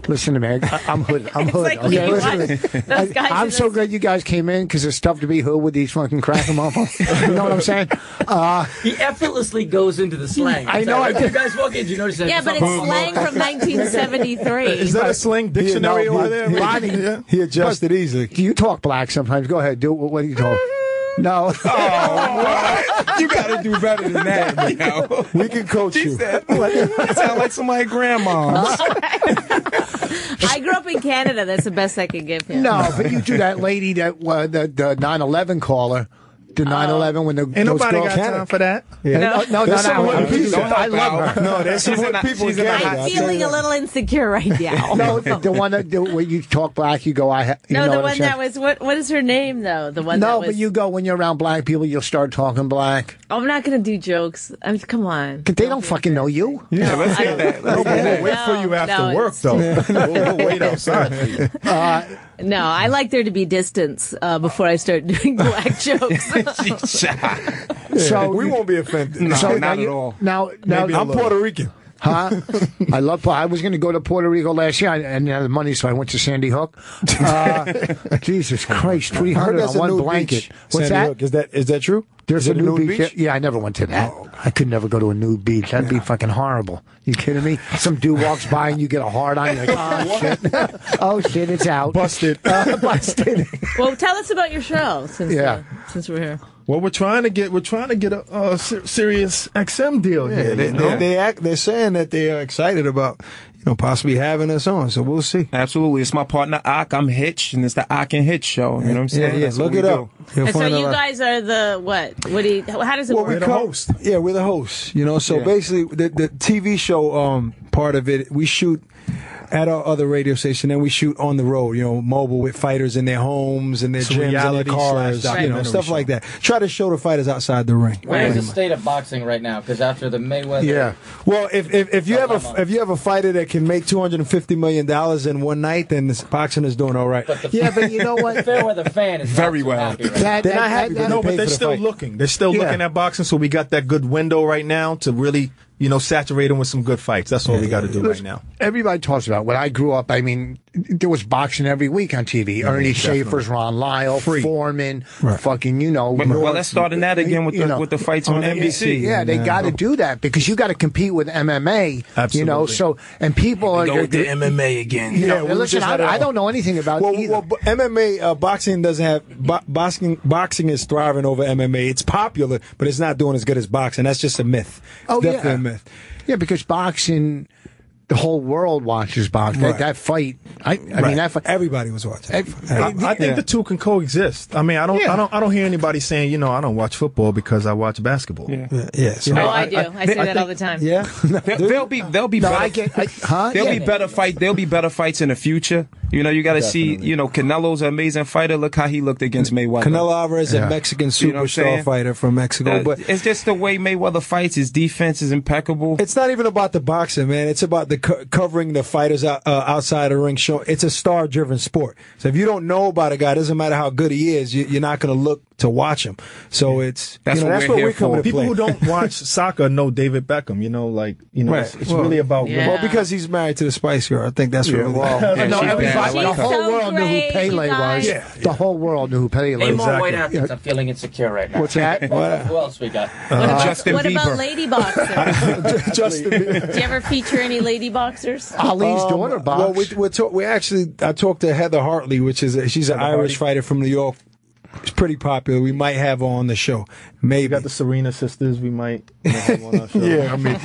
listen to me. I'm hood. I'm hood.
like
Okay,
you
listen to me.
Those guys
I'm
in
so glad you guys came in because there's stuff to be hood with these fucking cracking motherfuckers. You know what I'm saying?
He effortlessly goes into the slang.
I know, I
You
did.
guys walk in, you notice that.
Yeah, but it's slang from 1973.
Is that a sling dictionary over there?
Lonnie,
Yeah.
He adjusted easily.
do you talk black sometimes? Go ahead. Do it. What do you talk? No.
You got to do better than that. You know?
We can coach you.
That sound like somebody's grandma.
I grew up in Canada. That's the best I could give him.
No, but you do that lady that the 9/11 caller. The 9/11 when the
Ain't
those
nobody
girls
got time for that.
No, I love her.
No, there's some good people in Canada.
I'm feeling a little insecure right now.
No, the one that when you talk black, you go.
No, the one that was what is her name though? The one.
No,
that was,
but you go when you're around black people, you'll start talking black.
I'm not gonna do jokes. Come on.
They don't fucking know you.
Yeah, let's get that. We'll wait for you after work, though. We'll wait outside for you.
No, I like there to be distance before I start doing black jokes.
So
we won't be offended.
No,
so
not
now
at all.
Now
I'm Puerto Rican.
Huh? I was going to go to Puerto Rico last year. I didn't have the money, so I went to Sandy Hook. Jesus Christ, $300 on one blanket. What's
Sandy
that?
Hook. Is that true?
There's a new beach.
beach?
Yeah, I never went to that. I could never go to a nude beach. That'd be fucking horrible. You kidding me? Some dude walks by and you get a hard on. You're like, oh shit, oh shit, it's out.
Busted.
Busted.
Well, tell us about your show since we're here.
Well, we're trying to get a Sirius XM deal here.
They're saying that they are excited about possibly having us on. So we'll see.
Absolutely, it's my partner Ak. I'm Hitch, and it's the Ak and Hitch show. You know what I'm saying?
Yeah. Look it up.
And so you guys are the what? How does it work?
We're the host. Yeah, we're the hosts. So basically, the TV show part of it, we shoot at our other radio station, and we shoot on the road, mobile with fighters in their homes and their gyms and their cars, stuff like that. Try to show the fighters outside the ring.
Where is the state of boxing right now? Because after the Mayweather,
well, if you have a fighter that can make $250 million in one night, then boxing is doing all right.
But
but you know what?
Fairweather fan is
very
not
well.
happy right
They're not happy.
No, but they're still looking. They're still looking at boxing, so we got that good window right now to really, saturate them with some good fights. That's all we got to do right now.
Everybody talks about when I grew up. I mean, there was boxing every week on TV. Ernie Schaefer's, Ron Lyle, Foreman, fucking,
Well, let's start in that again with the fights on NBC.
Yeah, they got to do that because you got to compete with MMA.
Absolutely.
So and people are
go with the MMA again.
Listen, I don't know anything about either.
Well, MMA, boxing doesn't have boxing is thriving over MMA. It's popular, but it's not doing as good as boxing. That's just a myth.
Oh,
definitely a myth.
Yeah, because boxing, the whole world watches boxing.
Right.
That fight, I mean, that fight.
Everybody was watching.
I think the two can coexist. I mean, I don't hear anybody saying, I don't watch football because I watch basketball.
So
I do. I say that all the time.
Yeah.
There'll be better fight. There'll be better fights in the future. You got to see. Canelo's an amazing fighter. Look how he looked against Mayweather.
Canelo Alvarez, a Mexican superstar fighter from Mexico. But
it's just the way Mayweather fights. His defense is impeccable.
It's not even about the boxing, man. It's about the covering the fighters outside the ring. Show it's a star-driven sport. So if you don't know about a guy, it doesn't matter how good he is. You're not going to look to watch him. So it's that's what we're coming to
People
play.
who don't watch soccer know David Beckham. It's really about women.
Well, because he's married to the Spice Girl. I think that's what.
The whole world knew who Pele was.
Yeah.
The whole world knew who Pele was.
Name more white athletes. I'm feeling insecure right now.
What's that?
Who else we got?
What about lady boxers?
Justin Bieber.
Do you ever feature any lady boxers?
Ali's daughter boxed.
Well, I talked to Heather Hartley, she's an Irish fighter from New York. It's pretty popular. We might have her on the show. Maybe.
We got the Serena sisters. We might have on our show.
Yeah, I mean,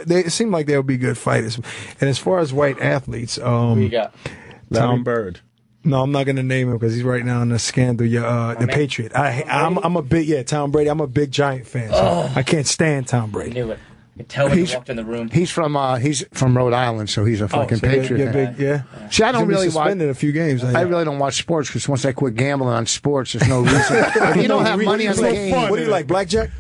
they seem like they'll be good fighters. And as far as white athletes,
Who you got?
Tom Bird.
No, I'm not going to name him because he's right now in the scandal. The Patriot. I'm a big Tom Brady. I'm a big Giant fan. So I can't stand Tom Brady.
I knew it. You could tell when you walked in the room.
He's from Rhode Island, so he's a fucking Patriot. See, I don't really watch.
A few games.
I really don't watch sports because once I quit gambling on sports, there's no reason. If you don't have money on the game,
what do you like, blackjack?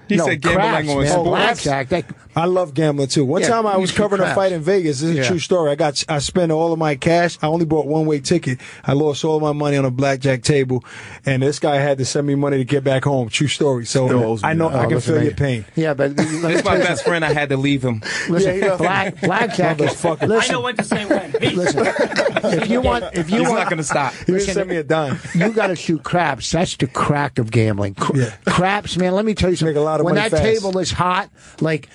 He said gambling on sports.
Blackjack.
I love gambling too. One time I was covering a fight in Vegas. This is a true story. I spent all of my cash. I only bought one-way ticket. I lost all of my money on a blackjack table, and this guy had to send me money to get back home. True story. So I know I can feel your pain.
Yeah, but
it's my best friend. I had to leave him.
Listen, blackjack is fucking.
I know when to say when.
Listen, if you want,
he's not going to stop.
He sent me a dime.
You got to shoot craps. That's the crack of gambling. Craps, man. Let me tell you something.
Make a lot of
when
money
that
fast.
table is hot, like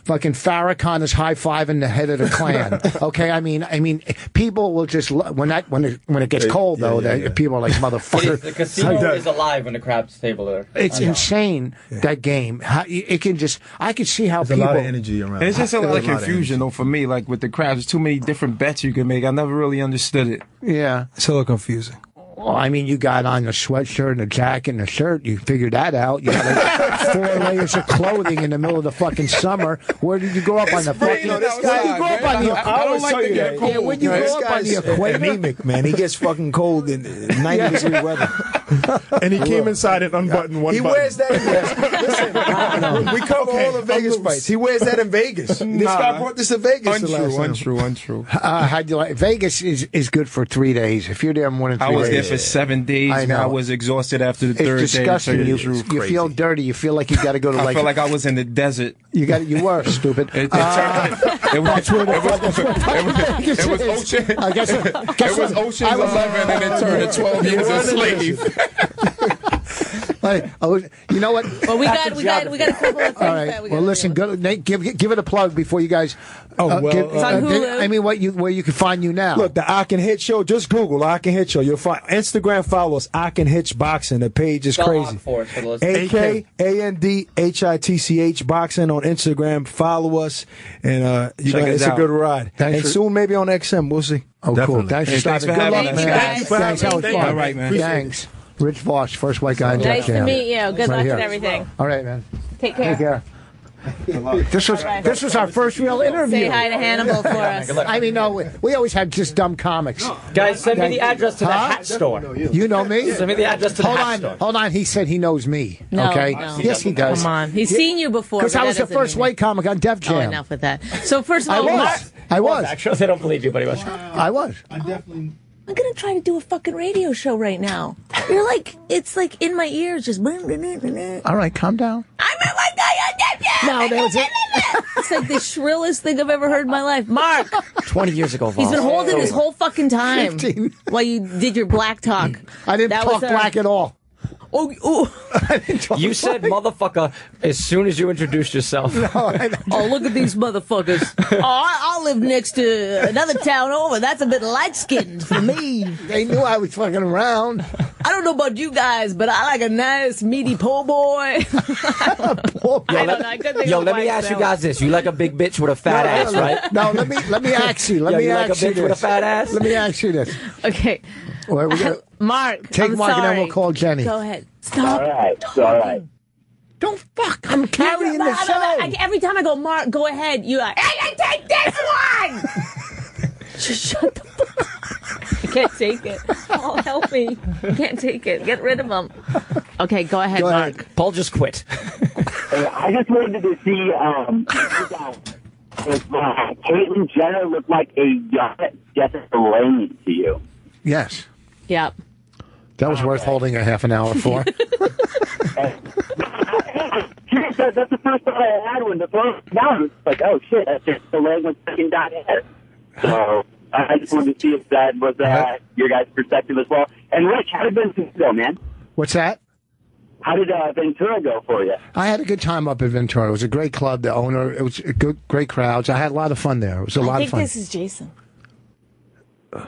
fucking Farrakhan is high-fiving the head of the Klan. Okay, I mean, people will just when it gets cold though, people are like motherfucker.
The casino is alive when the craps table are.
It's insane that game. It can just I can see how
There's
people.
a lot of energy around.
It's just a lot of confusion though for me. Like with the craps, there's too many different bets you can make. I never really understood it.
Yeah,
it's a little confusing.
Well, I mean, you got on a sweatshirt and a jacket and a shirt. You figured that out. You got like 4 layers of clothing in the middle of the fucking summer. Where did you grow up on the fucking? Where did you grow up on the?
I don't like to get cold.
Yeah, where did you grow up on the equator?
Anemic, man. He gets fucking cold in 90-degree weather.
And he came inside and unbuttoned one button.
He wears that. Listen, we cover all the Vegas fights. He wears that in Vegas. This guy brought this to Vegas.
Untrue.
How'd you like? Vegas is good for 3 days. If you're there more than 3 days.
I was there for 7 days.
I know.
I was exhausted after the third day.
It's disgusting. You feel dirty. You feel like you got to go to
I felt like I was in the desert.
You were stupid.
It was Ocean.
I guess
it was Ocean's 11, and it turned to 12 years a slave.
You know what?
Well, we got a couple of things.
All right. Well, listen. Give it a plug before you guys.
It's on Hulu.
I mean, where you can find you now?
Look, the I Can Hit Show. Just Google I Can Hit Show. You'll find Instagram. Follow us. I Can Hitch Boxing. The page is crazy. AKANDHITCH Boxing on Instagram. Follow us, and it's a good ride. And soon maybe on XM. We'll see.
Oh,
definitely.
Cool. Thanks for
having us.
Thanks. That was fun.
All right, man.
Thanks. Rich Voss, first white guy in
Nice
Jacktown.
to meet you. Good luck
here.
and everything.
All right, man.
Take care.
This was our first real interview.
Say hi to Hannibal for us.
I mean, no, we always had just dumb comics.
Guys, send me the address to the hat store.
You know me?
Send me the address to the hat store.
Hold on. He said he knows me.
No,
okay?
no.
Yes, he does.
Come on. He's seen you before.
Because I was the first white comic on Def Jam.
Oh, enough with that. So first of all,
I was.
Actually, they don't believe you, but he was.
I was.
I'm gonna try to do a fucking radio show right now. You're like, it's like in my ears, just.
All right, calm down.
No, that was it. It's like the shrillest thing I've ever heard in my life. Mark,
20 years ago, Voss.
he's been holding his whole fucking time
15.
while you did your black talk.
I didn't talk black at all.
Oh,
You said motherfucker as soon as you introduced yourself.
oh, look at these motherfuckers. Oh, I'll live next to another town over. That's a bit light-skinned for me.
They knew I was fucking around.
I don't know about you guys, but I like a nice, meaty po' boy.
Let me ask you guys this. You like a big bitch with a fat ass, right?
No, let me ask you. Let me
you like
ask
a
you
bitch with a
this.
fat ass?
Let me ask you this.
Okay.
Well,
Mark,
take
I'm
Mark
sorry.
and then we'll call Jenny.
Go ahead. Stop.
All right.
Don't fuck. I'm carrying the show.
Every time I go, Mark, go ahead. You like, hey, take this one. Just shut the fuck up. I can't take it. Oh, help me. I can't take it. Get rid of him. Okay, go ahead, Mark.
Paul just quit.
I just wanted to see if Caitlyn Jenner looked like a young Jessica Lange to you.
Yes.
Yep.
That was worth holding a half an hour for.
That's the first thought I had when the phone down. It's like, oh shit, that's just the leg was fucking down here. So I just wanted to see if that was your guys' perspective as well. And Rich, how did Ventura go, man?
What's that?
How did Ventura go for you?
I had a good time up at Ventura. It was a great club. The owner, it was a good, great crowds. I had a lot of fun there. It was a lot of fun.
I think this is Jason.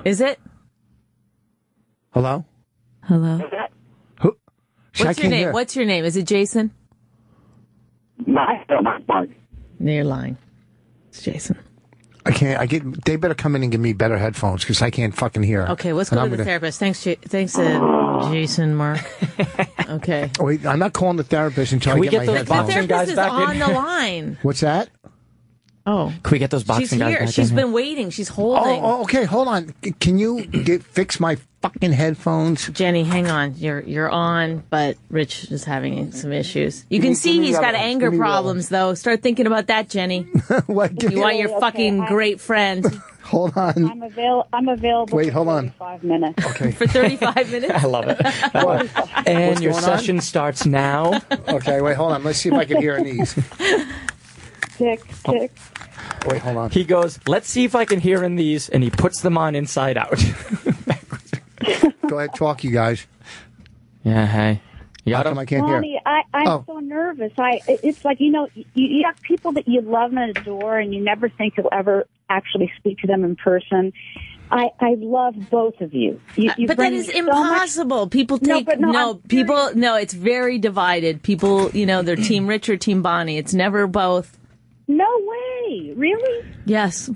Is it?
Hello?
Hello?
Who?
What's your name?
Hear.
What's your name? Is it Jason?
My Mark.
No, you're lying. It's Jason.
I can't. They better come in and give me better headphones because I can't fucking hear.
Okay, let's go to the therapist. Thanks, Jason, Mark. Okay.
Wait, I'm not calling the therapist until I get my headphones.
The therapist is on the line.
What's that?
Oh.
Can we get those boxing guys back in?
She's been waiting. She's holding.
Oh, okay. Hold on. Can you fix my fucking headphones?
Jenny, hang on. You're on, but Rich is having some issues. You can see he's got anger problems, though. Start thinking about that, Jenny.
What?
You want your fucking great friend.
Hold on.
I'm available.
Wait, hold on.
35 minutes.
Okay.
For 35 minutes?
I love it. And your session starts now.
Okay, wait, hold on. Let's see if I can hear in these.
Tick.
Wait, hold on.
He goes, let's see if I can hear in these, and he puts them on inside out.
Go ahead, talk, you guys.
Yeah, hey. You got him?
I can't
Bonnie,
hear.
I'm so nervous. It's like, you have people that you love and adore, and you never think you'll ever actually speak to them in person. I love both of you.
But that is impossible. People take no. It's very divided. People, they're Team Rich or Team Bonnie. It's never both.
No way, really?
Yes.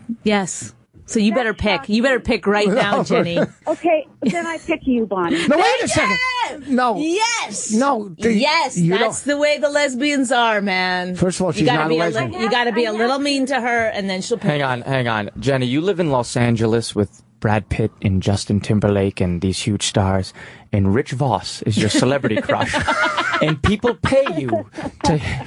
So you better pick. You better pick right now, Jenny.
Okay, then I pick you, Bonnie.
No, wait a second. No.
Yes.
No.
Yes, that's the way the lesbians are, man.
First of all, she's not a lesbian.
You got to be a little mean to her, and then she'll pick.
Hang on. Jenny, you live in Los Angeles with Brad Pitt and Justin Timberlake and these huge stars, and Rich Voss is your celebrity crush. And people pay you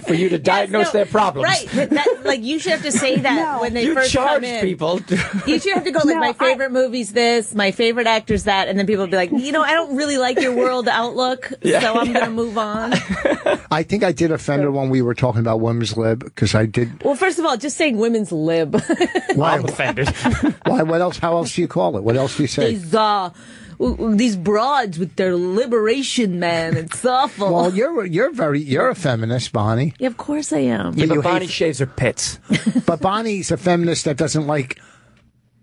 for you to diagnose their problems.
Right. You should have to say that when they first come in.
You charge people.
You should have to go, my favorite movie's this, my favorite actor's that, and then people will be like, I don't really like your world outlook, so I'm going to move on.
I think I did offend her when we were talking about women's lib, because I did.
Well, first of all, just saying women's lib.
Why?
I'm offended.
Why? What else? How else do you call it? What else do you say?
These broads with their liberation, man. It's awful.
Well, you're a feminist, Bonnie.
Yeah, of course I am.
Yeah, but Bonnie shaves her pits.
But Bonnie's a feminist that doesn't like.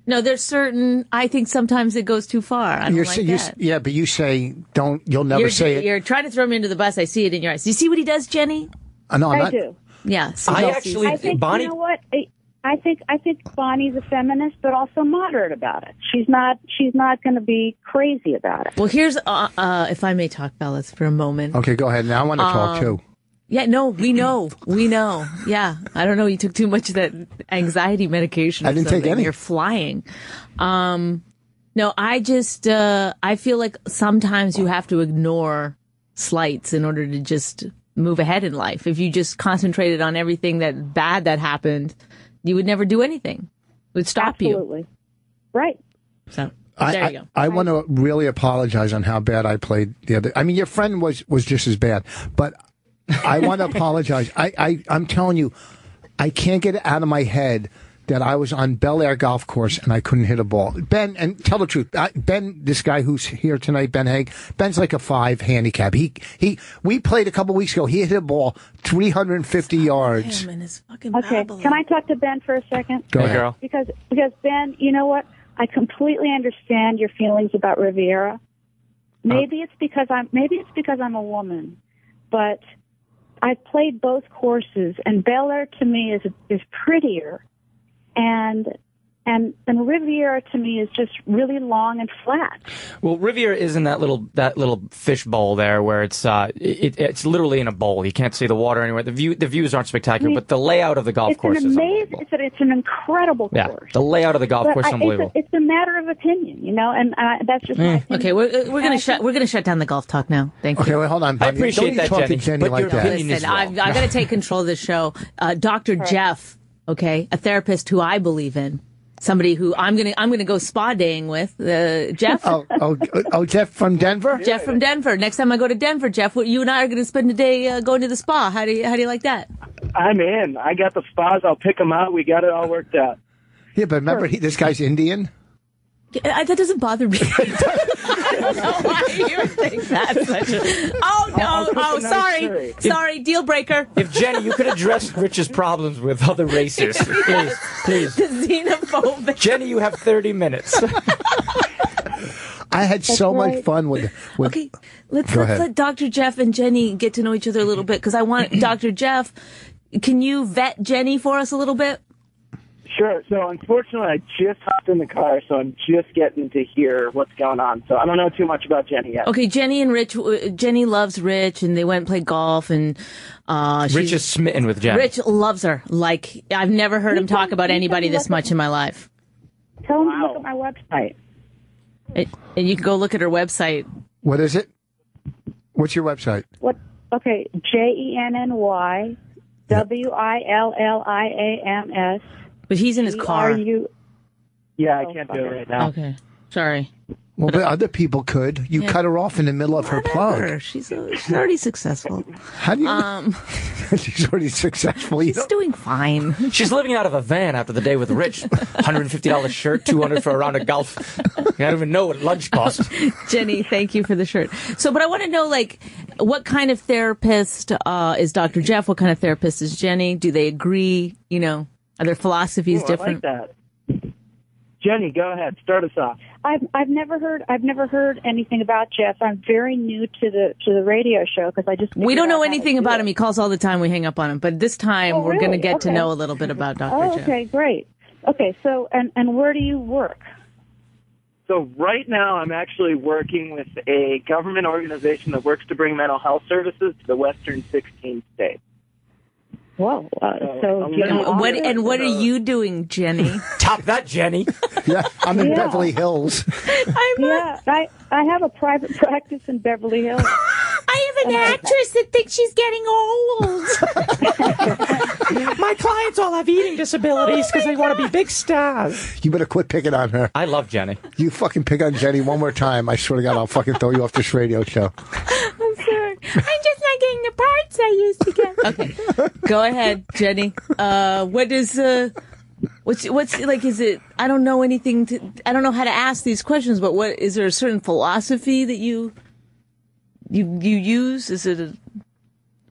No, there's certain. I think sometimes it goes too far. I don't like that.
Yeah, but you say don't. You'll never say it.
You're trying to throw me under the bus. I see it in your eyes. Do you see what he does, Jenny?
No, I'm
I
not.
do.
Yeah. So
I think
Bonnie. You know what? I think Bonnie's a feminist, but also moderate about it. She's not going to be crazy about it.
Well, here's if I may talk, fellas, for a moment.
Okay, go ahead. Now I want to talk too.
Yeah, no, we know. Yeah, I don't know. You took too much of that anxiety medication.
I didn't take any.
You're flying. No, I just I feel like sometimes you have to ignore slights in order to just move ahead in life. If you just concentrated on everything bad that happened, you would never do anything. It would stop you.
Absolutely. Right.
So there you go.
I want to really apologize on how bad I played the other. I mean, your friend was just as bad, but I want to apologize. I'm telling you, I can't get it out of my head that I was on Bel Air Golf Course and I couldn't hit a ball. Ben, and tell the truth, Ben, this guy who's here tonight, Ben Haig, Ben's like a 5 handicap. We played a couple weeks ago. He hit a ball 350 yards.
Him and his fucking
Okay,
babbling.
can I talk to Ben for a second?
Go ahead,
girl.
Because Ben, you know what? I completely understand your feelings about Riviera. Maybe it's because I'm a woman, but I've played both courses, and Bel Air to me is prettier. And Riviera to me is just really long and flat.
Well, Riviera is in that little fish bowl there, where it's literally in a bowl. You can't see the water anywhere. The views aren't spectacular, but the layout of the golf course is amazing.
It's an incredible course.
The layout of the golf course is unbelievable.
It's a matter of opinion, and that's just my opinion.
Okay, we're gonna shut down the golf talk now. Thank you.
Okay, wait, hold on.
I appreciate that,
Jenny.
Jenny,
But
like
your
that.
opinion
Listen, I've got to take control of this show. Dr. Jeff, okay, a therapist who I believe in. Somebody who I'm gonna go spa daying with, Jeff.
Jeff from Denver.
Jeff from Denver. Next time I go to Denver, Jeff, you and I are going to spend a day going to the spa. How do you like that?
I'm in. I got the spas. I'll pick them out. We got it all worked out.
Yeah, but remember, this guy's Indian.
That doesn't bother me. I don't know why you would think that's such a... Oh, no. Sorry. Deal breaker.
If Jenny, you could address Rich's problems with other races. Please.
The xenophobic.
Jenny, you have 30 minutes.
I had so much fun with
Okay, let's let Dr. Jeff and Jenny get to know each other a little bit, because I want Dr. Jeff, can you vet Jenny for us a little bit?
Sure. So unfortunately, I just hopped in the car, so I'm just getting to hear what's going on. So I don't know too much about Jenny yet.
Okay, Jenny and Rich. Jenny loves Rich, and they went and played golf, and
Rich is smitten with Jenny.
Rich loves her. Like, I've never heard him talk about anybody this much in my life.
Tell him to look at my website.
And you can go look at her website.
What is it? What's your website?
What? Okay, JENNY WILLIAMS.
But he's in his car.
Yeah, I can't do it right now.
Okay, sorry.
Well, but other people could. You cut her off in the middle of her plug.
She's already successful.
How do you? She's already successful.
She's doing fine.
She's living out of a van after the day with Rich. $150 shirt, $200 for a round of golf. I don't even know what lunch costs.
Jenny, thank you for the shirt. So, but I want to know, like, what kind of therapist is Dr. Jeff? What kind of therapist is Jenny? Do they agree? Are their philosophies different?
I like that. Jenny, go ahead. Start us off.
I've never heard anything about Jeff. I'm very new to the radio show because I just
we don't know anything about him. He calls all the time. We hang up on him, but this time we're going to get to know a little bit about Dr. Jeff.
Okay, great. Okay, so, and where do you work?
So right now I'm actually working with a government organization that works to bring mental health services to the western 16 states.
Whoa. So
what are you doing, Jenny?
Top that, Jenny.
Yeah, I'm in Beverly Hills.
I have a private practice in Beverly Hills.
I have an actress that thinks she's getting old.
My clients all have eating disabilities because they want to be big stars.
You better quit picking on her.
I love Jenny.
You fucking pick on Jenny one more time, I swear to God, I'll fucking throw you off this radio show.
I'm sorry. I'm just not getting the parts I used to get. Okay, go ahead, Jenny. What is what's like? Is it? I don't know anything. I don't know how to ask these questions. But what is there a certain philosophy that you use? Is it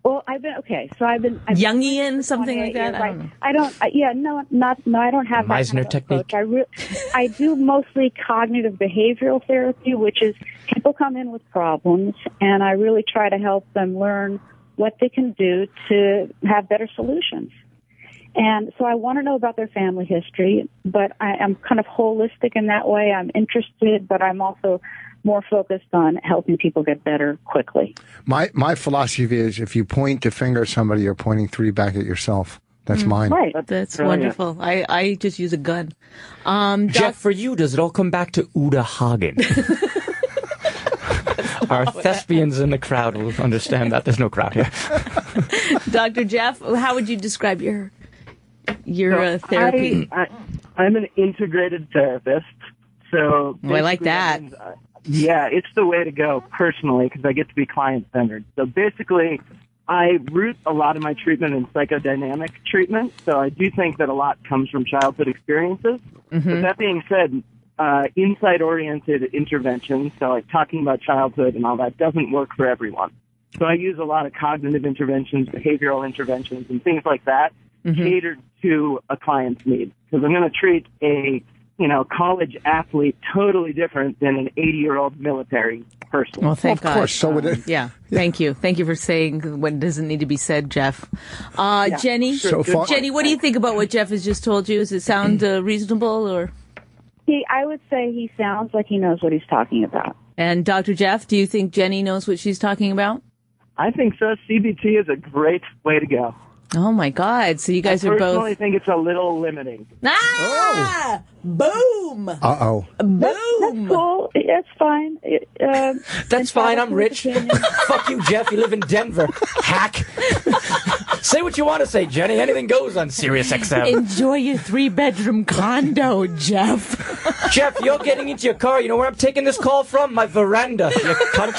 Well, I've been
Jungian, something like that.
Right.
I don't know.
I don't have that
Meisner
kind of
technique.
approach. I do mostly cognitive behavioral therapy, which is people come in with problems, and I really try to help them learn what they can do to have better solutions. And so I want to know about their family history, but I am kind of holistic in that way. I'm interested, but I'm also more focused on helping people get better quickly.
My philosophy is if you point the finger at somebody, you're pointing 3 back at yourself. That's mine.
Right.
That's wonderful. I just use a gun.
Jeff, for you, does it all come back to Uda Hagen? Our thespians in the crowd will understand that. There's no crowd here.
Dr. Jeff, how would you describe your therapy?
I'm an integrated therapist. So
I like that.
Yeah, it's the way to go personally because I get to be client-centered. So basically, I root a lot of my treatment in psychodynamic treatment. So I do think that a lot comes from childhood experiences. Mm-hmm. But that being said, insight-oriented interventions, so like talking about childhood and all that, doesn't work for everyone. So I use a lot of cognitive interventions, behavioral interventions, and things like that catered to a client's needs. Because I'm going to treat a college athlete totally different than an 80-year-old military person.
Well, thank God.
Of course, so would it.
Yeah, thank you. Thank you for saying what doesn't need to be said, Jeff. Jenny, Jenny, what do you think about what Jeff has just told you? Does it sound reasonable or?
I would say he sounds like he knows what he's talking about.
And Dr. Jeff, do you think Jenny knows what she's talking about?
I think so. CBT is a great way to go.
Oh, my God. So you guys are both...
I personally think it's a little limiting.
Ah! Oh. Boom!
Uh-oh.
Boom!
That's cool. That's fine.
That's fine. I'm rich. Fuck you, Jeff. You live in Denver. Hack. Say what you want to say, Jenny. Anything goes on Sirius XM.
Enjoy your 3-bedroom condo, Jeff.
Jeff, you're getting into your car. You know where I'm taking this call from? My veranda, you cunt.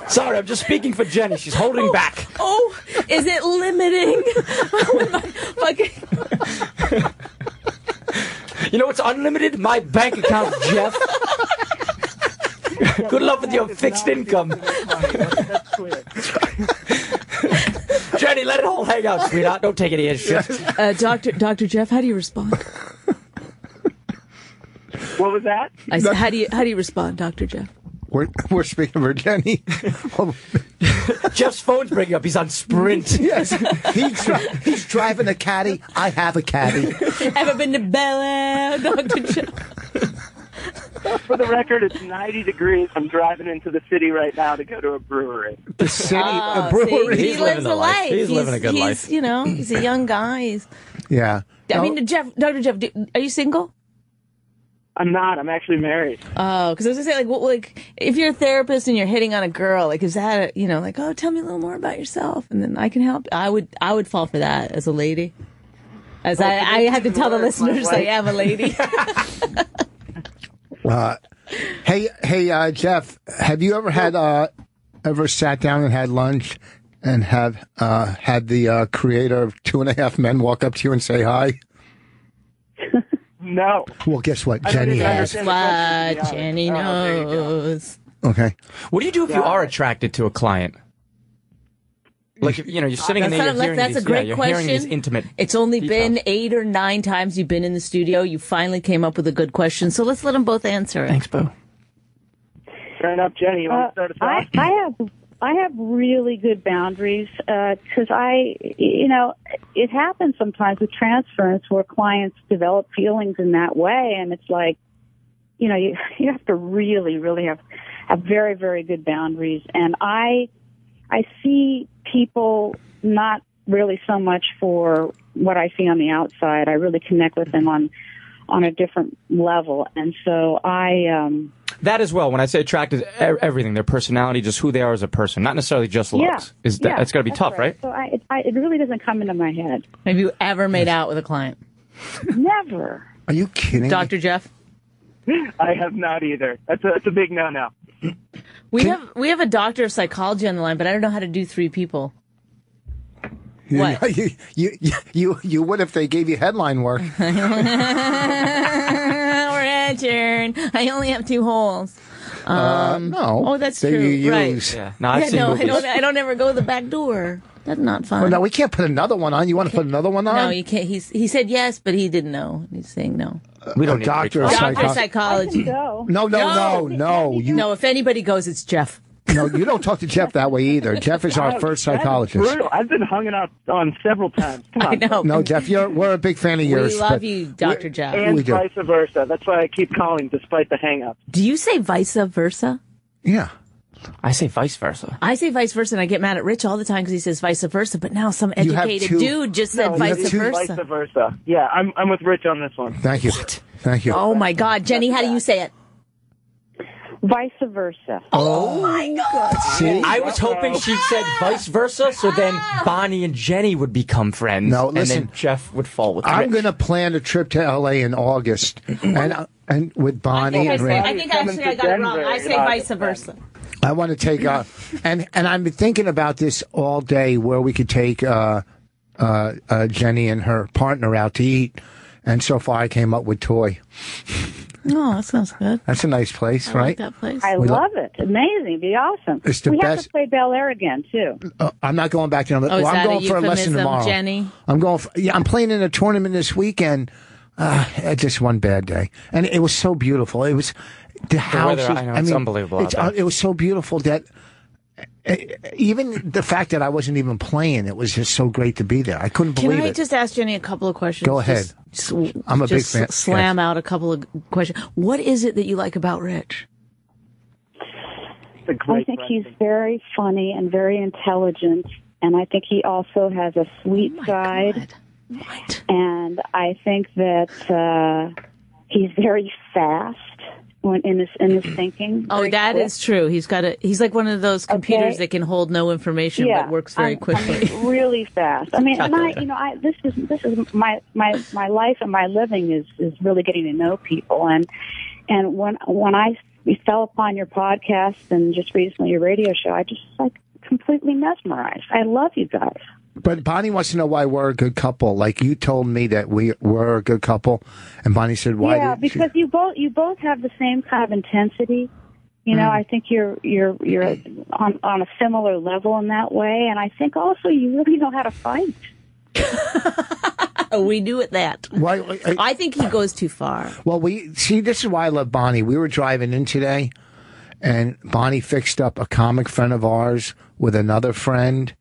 Sorry, I'm just speaking for Jenny. She's holding back.
Oh, is it limiting? Fucking...
You know what's unlimited? My bank account, Jeff. Good luck with your fixed income.
That's clear.
Jenny, let it all hang out, sweetheart. Don't take any of his shit.
Dr. Jeff, how do you respond?
What was that?
I said, how do you respond, Dr. Jeff?
We're speaking for Jenny.
Jeff's phone's breaking up. He's on Sprint.
Yes. He's driving a caddy. I have a caddy.
Ever been to Bel Air, Dr. Jeff?
For the record, it's 90 degrees. I'm driving into the city right now to go to a brewery.
The city, a brewery.
See, he lives a life.
He's living a good life.
You know, he's a young guy.
Yeah.
I mean, Dr. Jeff, are you single?
I'm not. I'm actually married.
Oh, because I was going to say, like, if you're a therapist and you're hitting on a girl, like, is that, oh, tell me a little more about yourself, and then I can help. I would fall for that as a lady. As I had to tell the listeners I am a lady.
Hey, Jeff, have you ever had ever sat down and had lunch and have had the creator of 2.5 Men walk up to you and say hi?
No.
Well, guess what? Jenny has.
Guess what? Jenny knows.
Okay.
What do you do if you are attracted to a client? Like, you're sitting in there, you're hearing
that's
these,
a great
you're
question.
hearing these intimate
It's only
details.
been 8 or 9 times you've been in the studio. You finally came up with a good question, so let's let them both answer it.
Thanks, Bo.
Fair enough, Jenny. You want to start us off?
I have really good boundaries because it happens sometimes with transference where clients develop feelings in that way, and it's like, you have to really, really have very, very good boundaries. And I see people not really so much for what I see on the outside. I really connect with them on a different level, and so
that as well. When I say attracted, everything, their personality, just who they are as a person, not necessarily just looks. It's got to be tough, right?
So it really doesn't come into my head.
Have you ever made out with a client?
Never.
Are you kidding?
Dr. Jeff?
I have not either. That's a big no-no.
We have a doctor of psychology on the line, but I don't know how to do 3 people. What?
You would if they gave you headline work.
Turn. I only have 2 holes.
No.
Oh, that's true. Right.
Yeah. No, I
don't ever go to the back door. That's not fun.
Well, no, we can't put another one on. You want to put another one on?
No, you can't. He said yes, but he didn't know. He's saying no.
We don't need
doctor of
psychology.
No.
No, if anybody goes, it's Jeff.
No, you don't talk to Jeff that way either. Jeff is our first psychologist.
Brutal. I've been hung out on several times. Come on.
I know.
No, Jeff, we're a big fan of yours.
We love you, Dr. Jeff.
And vice versa. That's why I keep calling despite the hang-up.
Do you say vice versa?
Yeah.
I say vice versa.
I say vice versa, and I get mad at Rich all the time because he says vice versa, but now some educated dude just said vice versa.
Vice versa. Yeah, I'm with Rich on this one.
Thank you. Thank you.
Oh, my God. Jenny, how do you say it?
Vice versa.
Oh my God.
See? I was hoping she said vice versa, so then Bonnie and Jenny would become friends.
No, listen,
and then Jeff would fall with
I'm going to plan a trip to L.A. in August, and with Bonnie and Ray.
I think actually I got it wrong. I say vice versa.
I want to take and I've been thinking about this all day, where we could take Jenny and her partner out to eat, and so far I came up with Toy.
Oh, that sounds good.
That's a nice place,
I
right?
like that place.
I love it. Amazing. It'd be awesome.
It's the
we
best.
have to play Bel Air again, too.
I'm not going back to another.
Oh,
I'm going for a lesson tomorrow.
Jenny?
I'm going. I'm playing in a tournament this weekend. Just one bad day, and it was so beautiful. It was the house.
Weather, I know, it's unbelievable.
It was so beautiful that even the fact that I wasn't even playing, it was just so great to be there. I couldn't believe it.
Can I just ask Jenny a couple of questions?
Go ahead. I'm a big fan.
Slam out a couple of questions. What is it that you like about Rich?
I think he's very funny and very intelligent, and I think he also has a sweet side.
What?
And I think that he's very fast in his thinking.
Oh, that is true. He's like one of those computers that can hold no information but works very quickly.
Really fast. I mean, and this is my life and my living is really getting to know people, and when I fell upon your podcast and just recently your radio show, I just completely mesmerized. I love you guys.
But Bonnie wants to know why we're a good couple. Like, you told me that we were a good couple, and Bonnie said, "Why?"
Yeah, because you both have the same kind of intensity. You know, I think you're on a similar level in that way, and I think also you really know how to fight.
We do at that. I think he goes too far.
Well, this is why I love Bonnie. We were driving in today, and Bonnie fixed up a comic friend of ours with another friend.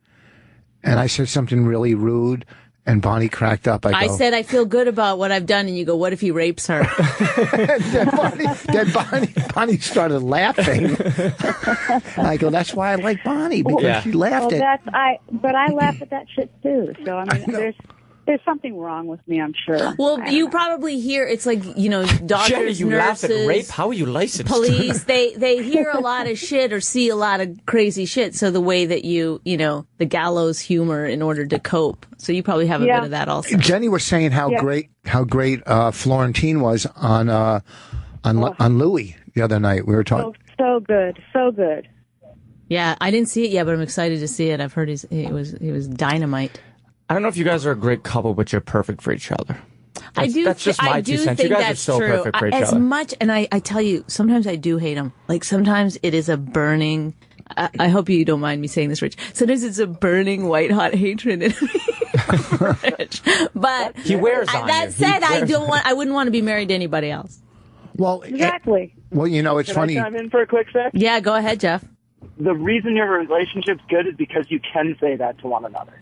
And I said something really rude, and Bonnie cracked up. I said,
I feel good about what I've done, and you go, what if he rapes her?
then Bonnie started laughing. I go, that's why I like Bonnie, because she laughed
But I laugh at that shit too. So I mean, there's something wrong with me, I'm sure.
Well, you probably hear, it's like, doctors,
Jenny, you
nurses,
laugh at rape? How are you licensed?
Police, they hear a lot of shit or see a lot of crazy shit. So the way that the gallows humor in order to cope. So you probably have a bit of that also.
Jenny was saying how great Florentine was on Louis the other night. We were talking.
So good.
Yeah, I didn't see it yet, but I'm excited to see it. I've heard he was dynamite.
I don't know if you guys are a great couple, but you're perfect for each other. That's just my 2 cents.
Think
you guys
that's
are so
true.
perfect for each other.
As much, and I tell you, sometimes I do hate him. Like, sometimes it is a burning, I hope you don't mind me saying this, Rich. Sometimes it's a burning, white-hot hatred in me for Rich. But
he wears on
that said, I wouldn't want to be married to anybody else.
Well,
exactly.
Well, it's funny.
Can I chime in for a quick sec?
Yeah, go ahead, Jeff.
the reason your relationship's good is because you can say that to one another.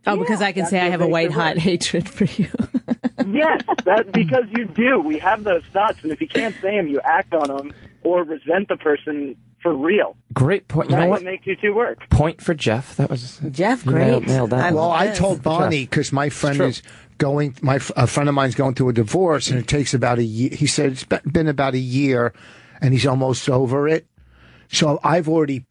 Oh, because I can say I have a white hot hatred for you.
Yes, that's because you do. We have those thoughts, and if you can't say them, you act on them or resent the person for real.
Great point. You know what?
Makes you two work.
Point for Jeff. That was
Jeff. Great.
Nailed that.
I told Bonnie because my friend is going. A friend of mine's going through a divorce, and it takes about a year. He said it's been about a year, and he's almost over it. So I've already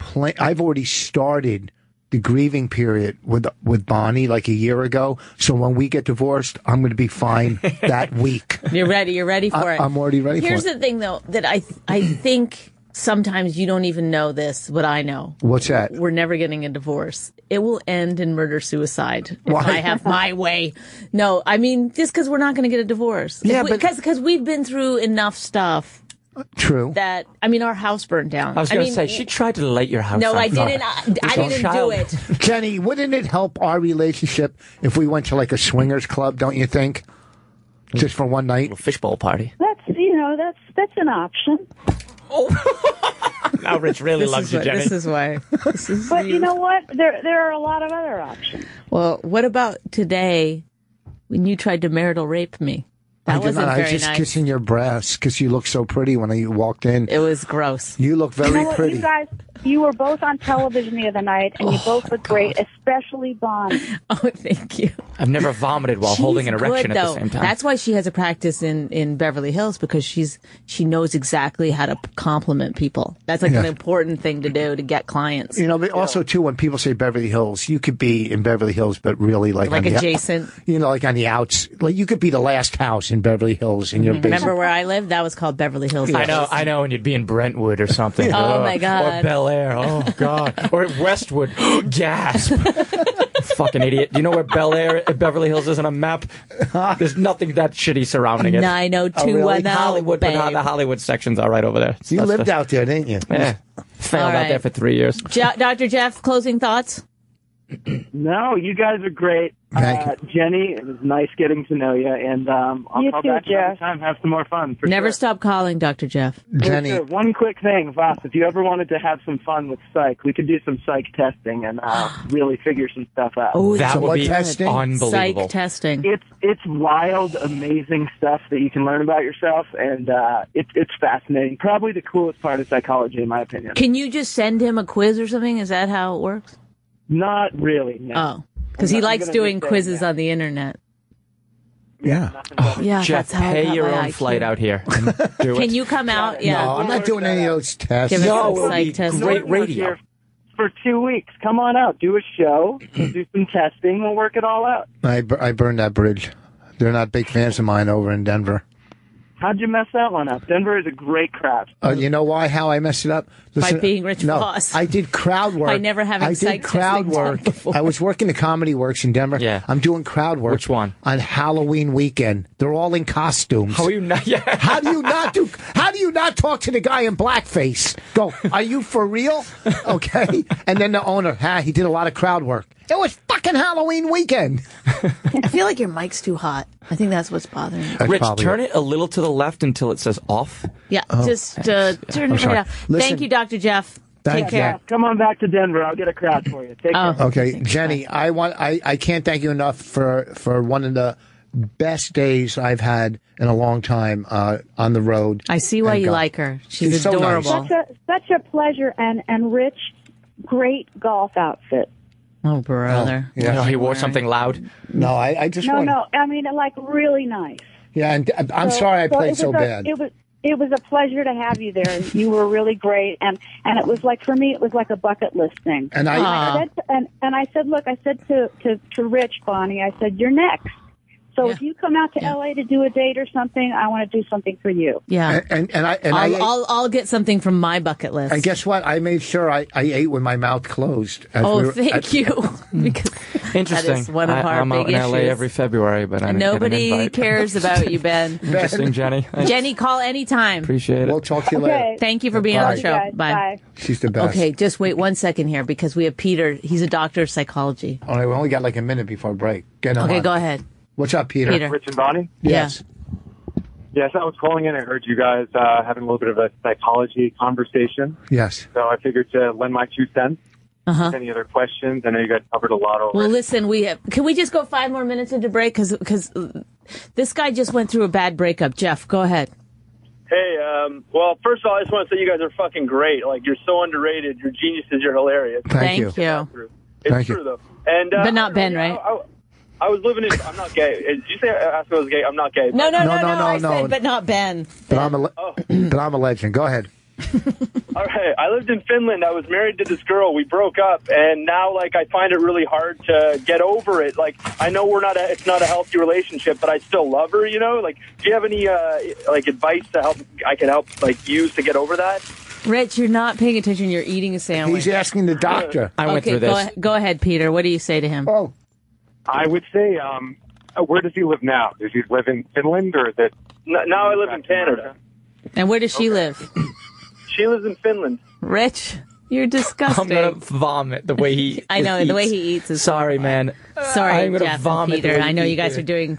started the grieving period with Bonnie like a year ago. So when we get divorced, I'm going to be fine that week.
You're ready. You're ready for it.
I'm already ready for it.
Here's the thing, though, that I think sometimes you don't even know this, but I know.
What's that?
We're never getting a divorce. It will end in murder-suicide if I have my way. No, I mean, just because we're not going to get a divorce.
Yeah,
because we've been through enough stuff.
True.
That, I mean, our house burned down.
I was going to say, she tried to light your house
No,
on
I
fire.
didn't. I didn't do it.
Jenny, wouldn't it help our relationship if we went to like a swingers club, don't you think? Just for one night?
A fishbowl party.
That's an option.
Now Rich really loves you, Jenny.
This is why.
But you know what? There are a lot of other options.
Well, what about today when you tried to marital rape me? That wasn't very nice.
I was just kissing your breasts because you looked so pretty when you walked in.
It was gross.
You look very pretty.
You guys, you were both on television the other night, and you both look great, especially Bonnie.
Oh, thank you.
I've never vomited while holding an erection at the same time.
That's why she has a practice in Beverly Hills, because she knows exactly how to compliment people. That's like an important thing to do to get clients.
You know, but also too, when people say Beverly Hills, you could be in Beverly Hills, but really like
adjacent.
Like on the outs. Like you could be the last house in Beverly Hills in your basement.
Remember where I lived? That was called Beverly Hills.
I know, and you'd be in Brentwood or something.
Oh my God.
Or Bel Air. Oh God. Or Westwood. Gasp. Fucking idiot. Do you know where Bel Air, Beverly Hills is on a map? There's nothing that shitty surrounding it.
90210.
Hollywood, but the Hollywood section's all right over there.
You lived out there, didn't you?
Yeah. Failed out there for 3 years.
Dr. Jeff, closing thoughts?
No, you guys are great. Jenny, it was nice getting to know you, and I'll call back another time, have some more fun.
Never stop calling, Dr. Jeff.
Jenny.
Sure. One quick thing, Vos, if you ever wanted to have some fun with psych, we could do some psych testing and really figure some stuff out.
Oh,
that would be
testing?
unbelievable.
Psych testing.
It's wild, amazing stuff that you can learn about yourself, and it's fascinating. Probably the coolest part of psychology, in my opinion.
Can you just send him a quiz or something? Is that how it works?
Not really, no.
Oh, because he likes doing quizzes on the internet.
Yeah.
Yeah,
Jeff,
that's how I
pay
got
your
my
own
IQ.
flight out here. And do
Can
it.
you come out? Yeah.
No, I'm not doing any of those tests.
Give us
No,
some psych tests.
great radio.
For 2 weeks. Come on out. Do a show. We'll do some testing. We'll work it all out.
I burned that bridge. They're not big fans of mine over in Denver.
How'd you mess that one up? Denver is a great crowd.
You know why? How I messed it up?
By being Rich Voss.
I did crowd work.
By never having psych
crowd
testing
work.
done before.
I was working the Comedy Works in Denver.
Yeah.
I'm doing crowd work.
Which one?
On Halloween weekend. They're all in costumes.
How are you not? Yeah.
How do you not talk to the guy in blackface? Go, are you for real? Okay. And then the owner, he did a lot of crowd work. It was fucking Halloween weekend.
I feel like your mic's too hot. I think that's what's bothering me.
Rich, turn it a little to the left until it says off.
Yeah, just turn it right off. Thank you, Dr. Jeff. Take care.
Come on back to Denver. I'll get a crowd for you. Take care.
Okay, Jenny, I can't thank you enough for one of the best days I've had in a long time on the road.
I see why you like her. She's adorable.
So nice. Such a pleasure, and Rich, great golf outfit.
Oh, brother.
Yeah.
No, he wore something loud.
No, I just
No, I mean, like, really nice.
Yeah, and I'm sorry I played so bad.
It was a pleasure to have you there, and you were really great. And it was like, for me, it was like a bucket list thing.
And I
said, look, I said to Rich, Bonnie, I said, you're next. So if you come out to LA to do a date or something, I want to do something for you.
Yeah, I'll get something from my bucket list.
And guess what? I made sure I ate with my mouth closed.
Thank you. Because
interesting.
That is one of our
I'm
big
out in
issues.
LA every February, but I
nobody cares about you, Ben.
Interesting, Jenny.
Jenny, call anytime.
Appreciate it.
We'll talk to you later.
Thank you for being on the show.
Guys, bye.
She's the best.
Okay, just wait 1 second here because we have Peter. He's a doctor of psychology.
All right, we only got like a minute before break. Get him
Okay,
on.
go ahead.
What's up, Peter?
Rich and Bonnie?
Yes.
Yes, I was calling in. I heard you guys having a little bit of a psychology conversation.
Yes.
So I figured to lend my 2 cents. Any other questions? I know you guys covered a lot already.
Well, listen, can we just go 5 more minutes into break? Because this guy just went through a bad breakup. Jeff, go ahead.
Hey, well, first of all, I just want to say you guys are fucking great. Like, you're so underrated. You're geniuses. You're hilarious.
Thank you.
It's true, though. And,
but not Ben, right?
I was living in... I'm not gay. Did you say I asked if I was gay? I'm not gay.
No. I said, but not Ben.
But I'm a legend. Go ahead.
All right. I lived in Finland. I was married to this girl. We broke up, and now, like, I find it really hard to get over it. Like, I know it's not a healthy relationship, but I still love her, you know? Like, do you have any, advice I can help, use to get over that?
Rich, you're not paying attention. You're eating a sandwich.
He's asking the doctor.
I went through this.
Go ahead, Peter. What do you say to him?
Oh.
I would say, where does he live now? Does he live in Finland, or is it...
Now I live in Canada.
And where does she live?
She lives in Finland.
Rich, you're disgusting.
I'm going to vomit the way he
I know,
eats.
the way he eats is...
Sorry, man.
Sorry,
I'm gonna
Jeff
vomit
and Peter. I know you guys are doing...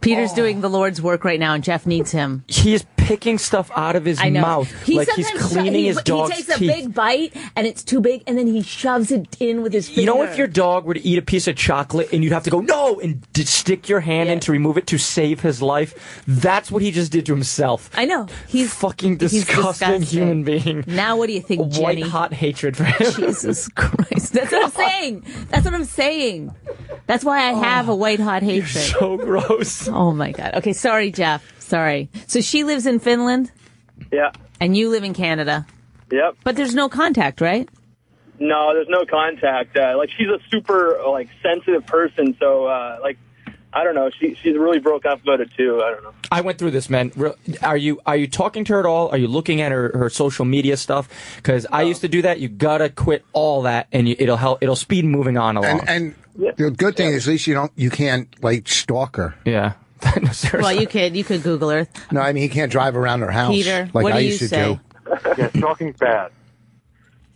Peter's doing the Lord's work right now, and Jeff needs him.
He is picking stuff out of his mouth. He's cleaning his dog's teeth.
He takes a big bite, and it's too big, and then he shoves it in with his finger.
You know, if your dog were to eat a piece of chocolate, and you'd have to go, no, and stick your hand in to remove it to save his life, that's what he just did to himself.
I know.
He's fucking disgusting human being.
Now what do you think, Jenny?
White hot hatred for him.
Jesus Christ. That's what I'm saying. That's what I'm saying. That's why I have a white hot hatred.
You're so gross.
Oh, my God. Okay, sorry, Jeff. Sorry. So she lives in Finland?
Yeah.
And you live in Canada?
Yep.
But there's no contact, right?
No, there's no contact. She's a super, sensitive person, so, I don't know. She's really broke up about it, too. I don't know.
I went through this, man. Are you talking to her at all? Are you looking at her social media stuff? Because I used to do that. You gotta quit all that, and it'll help. It'll speed moving on along.
And the good thing is, at least you can't stalk her.
Yeah.
No, well, you could Google her.
No, I mean, he can't drive around her house.
Peter,
like
what do
I
you
used to
say?
do.
Yeah, stalking's bad.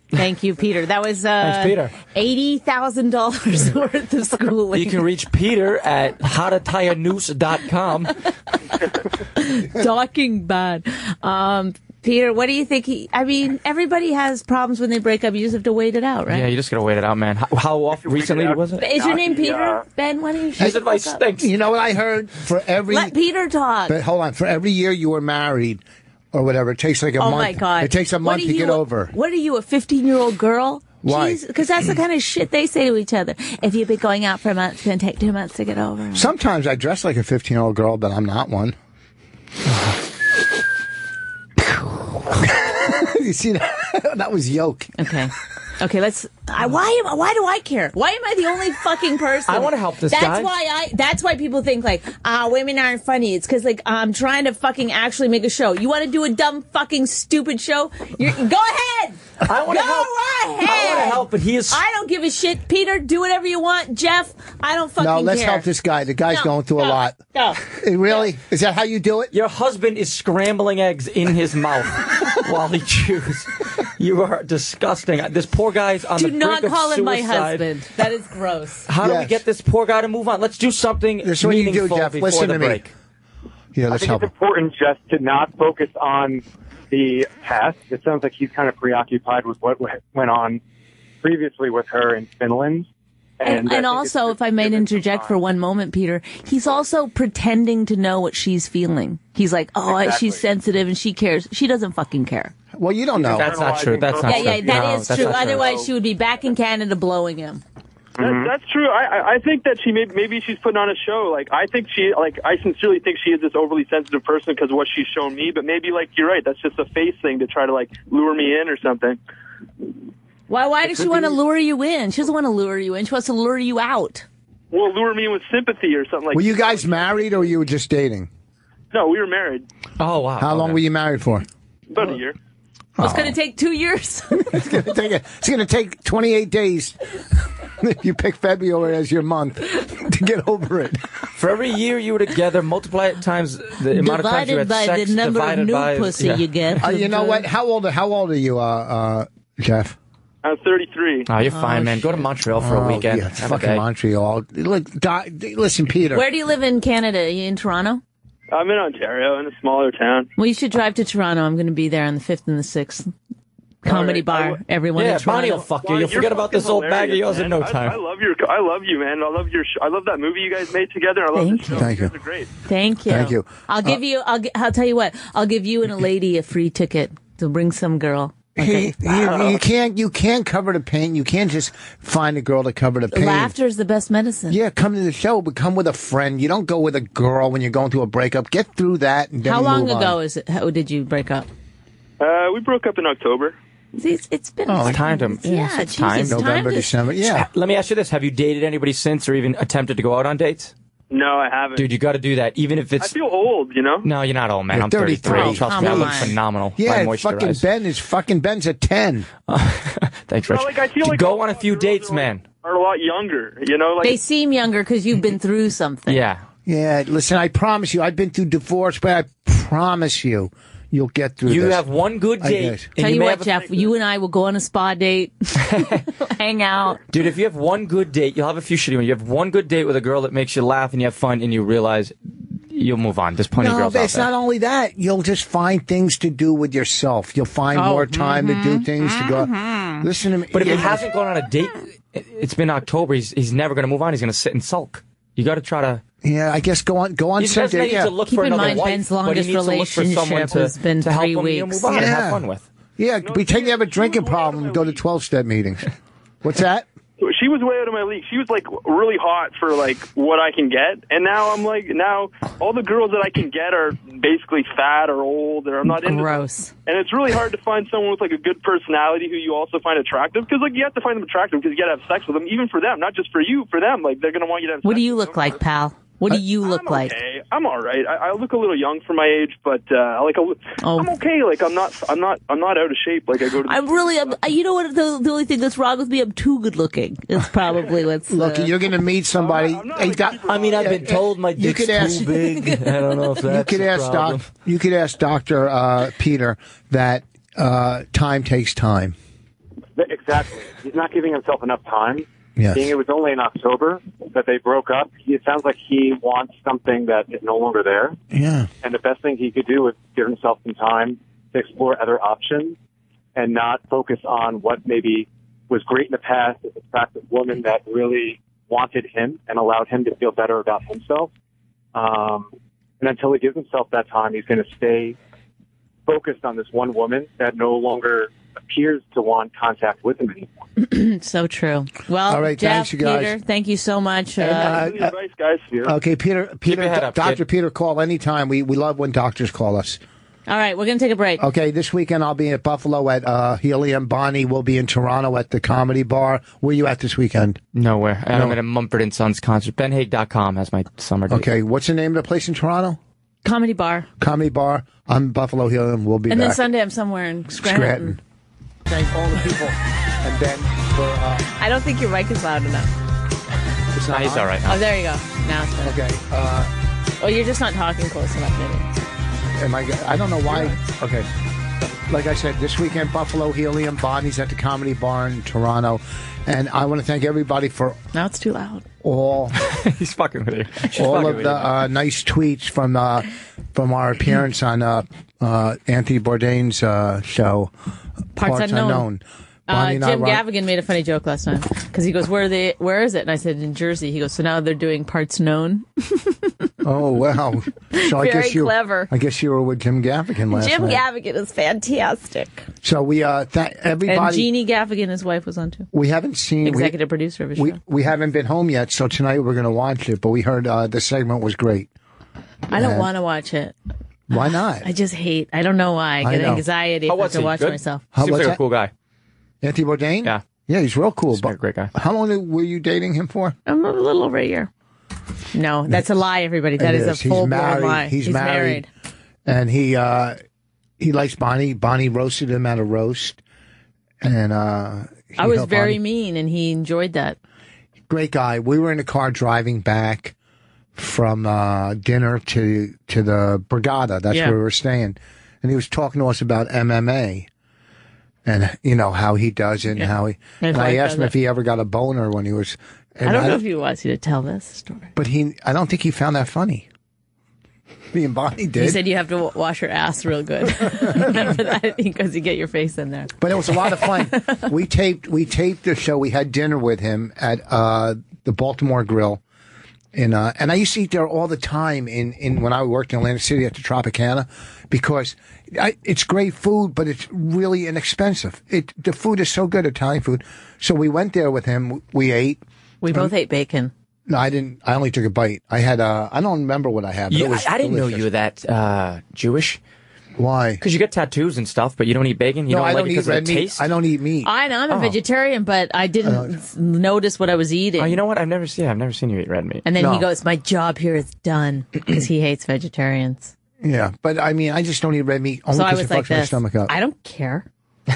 Thank you, Peter. That was
Thanks, Peter.
$80,000 worth of schooling.
You can reach Peter at howtotieanoose.com.
Talking bad. Peter, what do you think? Everybody has problems when they break up. You just have to wait it out, right?
Yeah, you just gotta wait it out, man. How often recently was it?
Is your name Peter? Ben, why don't you
His advice stinks.
You know what I heard?
Let Peter talk.
But hold on. For every year you were married or whatever, it takes like a month.
Oh, my God.
It takes a month to get over.
What are you, a 15-year-old girl?
Why?
Because that's the kind of shit they say to each other. If you've been going out for a month, it's going to take 2 months to get over.
Sometimes I dress like a 15-year-old girl, but I'm not one. You see that? That was yoke.
Okay, let's. Why do I care? Why am I the only fucking person?
I want to help this guy.
That's why people think women aren't funny. It's because I'm trying to fucking actually make a show. You want to do a dumb fucking stupid show? Go ahead.
I want to help.
Go ahead.
I want to help, but he is.
I don't give a shit. Peter, do whatever you want. Jeff, I don't fucking care.
No, let's help this guy. The guy's going through a lot.
Go.
Really? Is that how you do it?
Your husband is scrambling eggs in his mouth while he chews. You are disgusting. This poor guy's on the brink of suicide.
Do not call him my husband. That is gross.
How do we get this poor guy to move on? Let's do something
This is what you do, Jeff.
before
Listen
the
to me.
break.
Yeah, let's help him.
It's important just to not focus on the past. It sounds like he's kind of preoccupied with what went on previously with her in Finland.
And also, if I may interject for one moment, Peter, he's also pretending to know what she's feeling. He's like, she's sensitive and she cares. She doesn't fucking care.
Well, you don't know.
That's not true. That's not true.
Yeah, that is true. Otherwise, she would be back in Canada blowing him.
That's true. I think that maybe she's putting on a show. I think I sincerely think she is this overly sensitive person because of what she's shown me. But maybe you're right. That's just a face thing to try to lure me in or something.
Why does she want to lure you in? She doesn't want to lure you in. She wants to lure you out.
Well, lure me in with sympathy or something like that.
Were you guys married or you were just dating?
No, we were married.
Oh, wow.
How long were you married for?
About a year.
Well, it's going to take 2 years.
It's going to take 28 days. If you pick February as your month to get over it.
For every year you were together, multiply it times the amount of times you had
divided by
sex,
the number of
divided
new
by
pussy you get.
You know what? How old are you, Jeff?
I'm 33.
Oh, you're fine, man. Go to Montreal for a weekend.
Yeah, fucking Montreal. Look, listen, Peter.
Where do you live in Canada? Are you in Toronto?
I'm in Ontario, in a smaller town.
Well, you should drive to Toronto. I'm going to be there on the 5th and the 6th. Comedy bar. Everyone in Toronto.
Bonnie will fuck you. You'll forget about this old bag of yours in no time.
I love you, man. I love that movie you guys made together. I love this show.
Thank you.
Guys are great.
Thank you.
Thank you.
I'll give you. I'll tell you what. I'll give you and a lady a free ticket to bring some girl. Okay.
You can't cover the pain. You can't just find a girl to cover the pain.
Laughter is the best medicine.
Yeah, come to the show, but come with a friend. You don't go with a girl when you're going through a breakup. Get through that. And then
How long
move
ago
on.
is it? How did you break up?
We broke up in October.
See, it's been.
It's time to.
Yeah,
it's time.
November, December. Yeah.
Let me ask you this: have you dated anybody since, or even attempted to go out on dates?
No, I haven't.
Dude, you got to do that, even if it's.
I feel old, you know.
No, you're not old, man.
You're
I'm 33.
33.
Trust me, I look phenomenal.
Yeah,
I
fucking
moisturize.
Ben's a 10.
Thanks, Rich.
I feel like
go on a few dates, man.
Are a lot younger, you know. Like
They seem younger because you've been through something.
Yeah.
Yeah, listen, I promise you, I've been through divorce, but I promise you, you'll get through this.
You have one good date.
Tell you what, Jeff, you and I will go on a spa date, hang out.
Dude, if you have one good date, you'll have a few shitty ones. You have one good date with a girl that makes you laugh and you have fun and you realize you'll move on. There's plenty of girls
but
out
it's
there.
not only that. You'll just find things to do with yourself. You'll find more time to do things to go. Listen to me.
But if he hasn't gone on a date, it's been October. He's never going to move on. He's going to sit and sulk. You got to try to.
Yeah, I guess go on.
He doesn't need to look
Keep
for
in
another
mind,
wife,
Ben's
but he
longest
needs to look for someone
relationship has been
to help
3
him
weeks.
move on and have fun with.
Yeah, pretend you have a drinking problem. Go to 12-step meetings. What's that?
she was way out of my league. She was like really hot for like what I can get, and now I'm like, now all the girls that I can get are basically fat or old, or I'm not into them.
Gross.
And it's really hard to find someone with like a good personality who you also find attractive, because like you have to find them attractive because you got to have sex with them, even for them, not just for you, for them. Like they're gonna want you to have.
What do you look like, pal? What do you look like?
Okay. I'm all right. I look a little young for my age, but I'm okay. Like I'm not out of shape. Like I go to.
You know what? The only thing that's wrong with me, I'm too good looking. It's probably what's.
Look, you're going to meet somebody.
I've been told my dick's too big. I don't know if that's a problem.
You could ask Dr. Peter that time takes time.
Exactly. He's not giving himself enough time.
Yes.
Being it was only in October that they broke up, it sounds like he wants something that is no longer there.
Yeah.
And the best thing he could do is give himself some time to explore other options and not focus on what maybe was great in the past as a attractive woman that really wanted him and allowed him to feel better about himself. And until he gives himself that time, he's going to stay focused on this one woman that no longer appears to want contact with him anymore.
So true. Well,
all right,
Jeff,
thanks, you guys.
Peter, thank you so much.
Advice, guys.
Okay, Peter, Dr. Peter, call anytime. We love when doctors call us.
All right, we're going to take a break.
Okay, this weekend I'll be at Buffalo at Helium. Bonnie will be in Toronto at the Comedy Bar. Where are you at this weekend?
Nowhere. I'm at a Mumford & Sons concert. BenHaig.com has my summer date.
Okay, what's the name of the place in Toronto?
Comedy Bar.
Comedy Bar. I'm Buffalo Helium. We'll be
and
back.
then Sunday I'm somewhere in Scranton.
Thank all the people. And then for...
I don't think your mic is loud enough.
It's not
he's all right now.
Oh, there you go. Now it's better.
Okay.
Oh, you're just not talking close enough, maybe.
I don't know why. Okay. Like I said, this weekend, Buffalo Helium. Bonnie's at the Comedy Bar in Toronto. And I want to thank everybody for...
Now it's too loud.
All...
He's fucking with you.
All of the nice tweets from our appearance on Anthony Bourdain's show,
Parts Unknown.
Bonnie
Jim Gaffigan made a funny joke last time because he goes, "Where is it?" And I said, "In Jersey." He goes, "So now they're doing Parts Known."
Oh wow! So
Very clever.
I guess you were with Jim Gaffigan last
Jim
night.
Gaffigan is fantastic.
So we everybody.
And Jeannie Gaffigan, his wife, was on too.
We haven't seen
executive producer of his show.
We haven't been home yet, so tonight we're going to watch it. But we heard the segment was great.
I don't want to watch it.
Why not?
I just hate. I don't know why. I get anxiety if I have to watch myself.
Seems like a cool guy.
Anthony Bourdain?
Yeah.
Yeah, he's real cool.
He's a great guy.
How long were you dating him for?
A little over a year. No, that's a lie, everybody. That is a full-blown lie.
He's married. And he likes Bonnie. Bonnie roasted him at a roast. And
I was very mean, and he enjoyed that.
Great guy. We were in the car driving back from dinner to the Brigada. That's where we were staying. And he was talking to us about MMA. And, you know, how he does it and how he... And I asked him if he ever got a boner when he was...
I don't know if he wants you to tell this story.
But I don't think he found that funny. Me and Bonnie did.
You said you have to wash your ass real good. Remember that? Because you get your face in there.
But it was a lot of fun. We taped the show. We had dinner with him at the Baltimore Grill. And I used to eat there all the time in when I worked in Atlantic City at the Tropicana, because it's great food, but it's really inexpensive. The food is so good, Italian food. So we went there with him. We ate.
We both ate bacon.
No, I didn't. I only took a bite. I had I don't remember what I had. But it was
I didn't know
delicious.
you were that Jewish.
Why?
Because you get tattoos and stuff, but you don't eat bacon. You
No,
don't
I
like
don't
it
eat
because of
red
the
meat.
taste.
I don't eat meat.
I know I'm a vegetarian, but I didn't notice what I was eating.
Oh, you know what? I've never seen you eat red meat.
And then he goes, "My job here is done," because he hates vegetarians.
Yeah, but I mean, I just don't eat red meat only
So I
because
was
it fucks
like
my
this.
stomach up.
I don't care.
He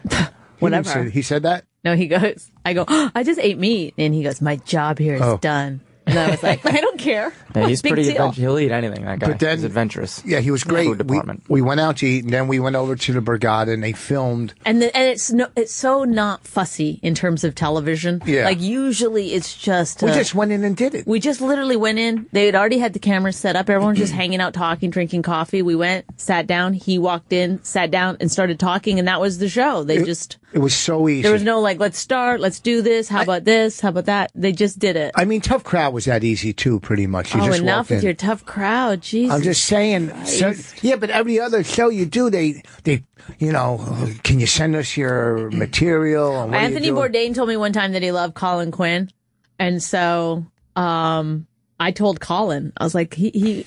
didn't
Whatever.
say- He said that?
No, he goes. I go. I just ate meat, and he goes. My job here is done. And I was like, I don't care.
Yeah, he's
Big
pretty
deal.
adventurous. He'll eat anything, that guy.
But then-
he's adventurous.
Yeah, he was great.
Food department.
We went out to eat, and then we went over to the Borgata, and they filmed.
And it's so not fussy in terms of television.
Yeah.
Like usually it's just
We just went in and did it.
we just literally went in. They had already had the cameras set up. Everyone was just hanging out, talking, drinking coffee. We went, sat down. He walked in, sat down, and started talking, and that was the show. They just
It was so easy.
there was no like, let's start, let's do this. How about this? How about that? They just did it.
I mean, Tough Crowd was that easy too, pretty much. You just
enough
walked
with
in.
your tough crowd. Jesus.
I'm just saying. So, yeah, but every other show you do, they, can you send us your material? And what
Anthony
are you doing?
Bourdain told me one time that he loved Colin Quinn, and so I told Colin. I was like,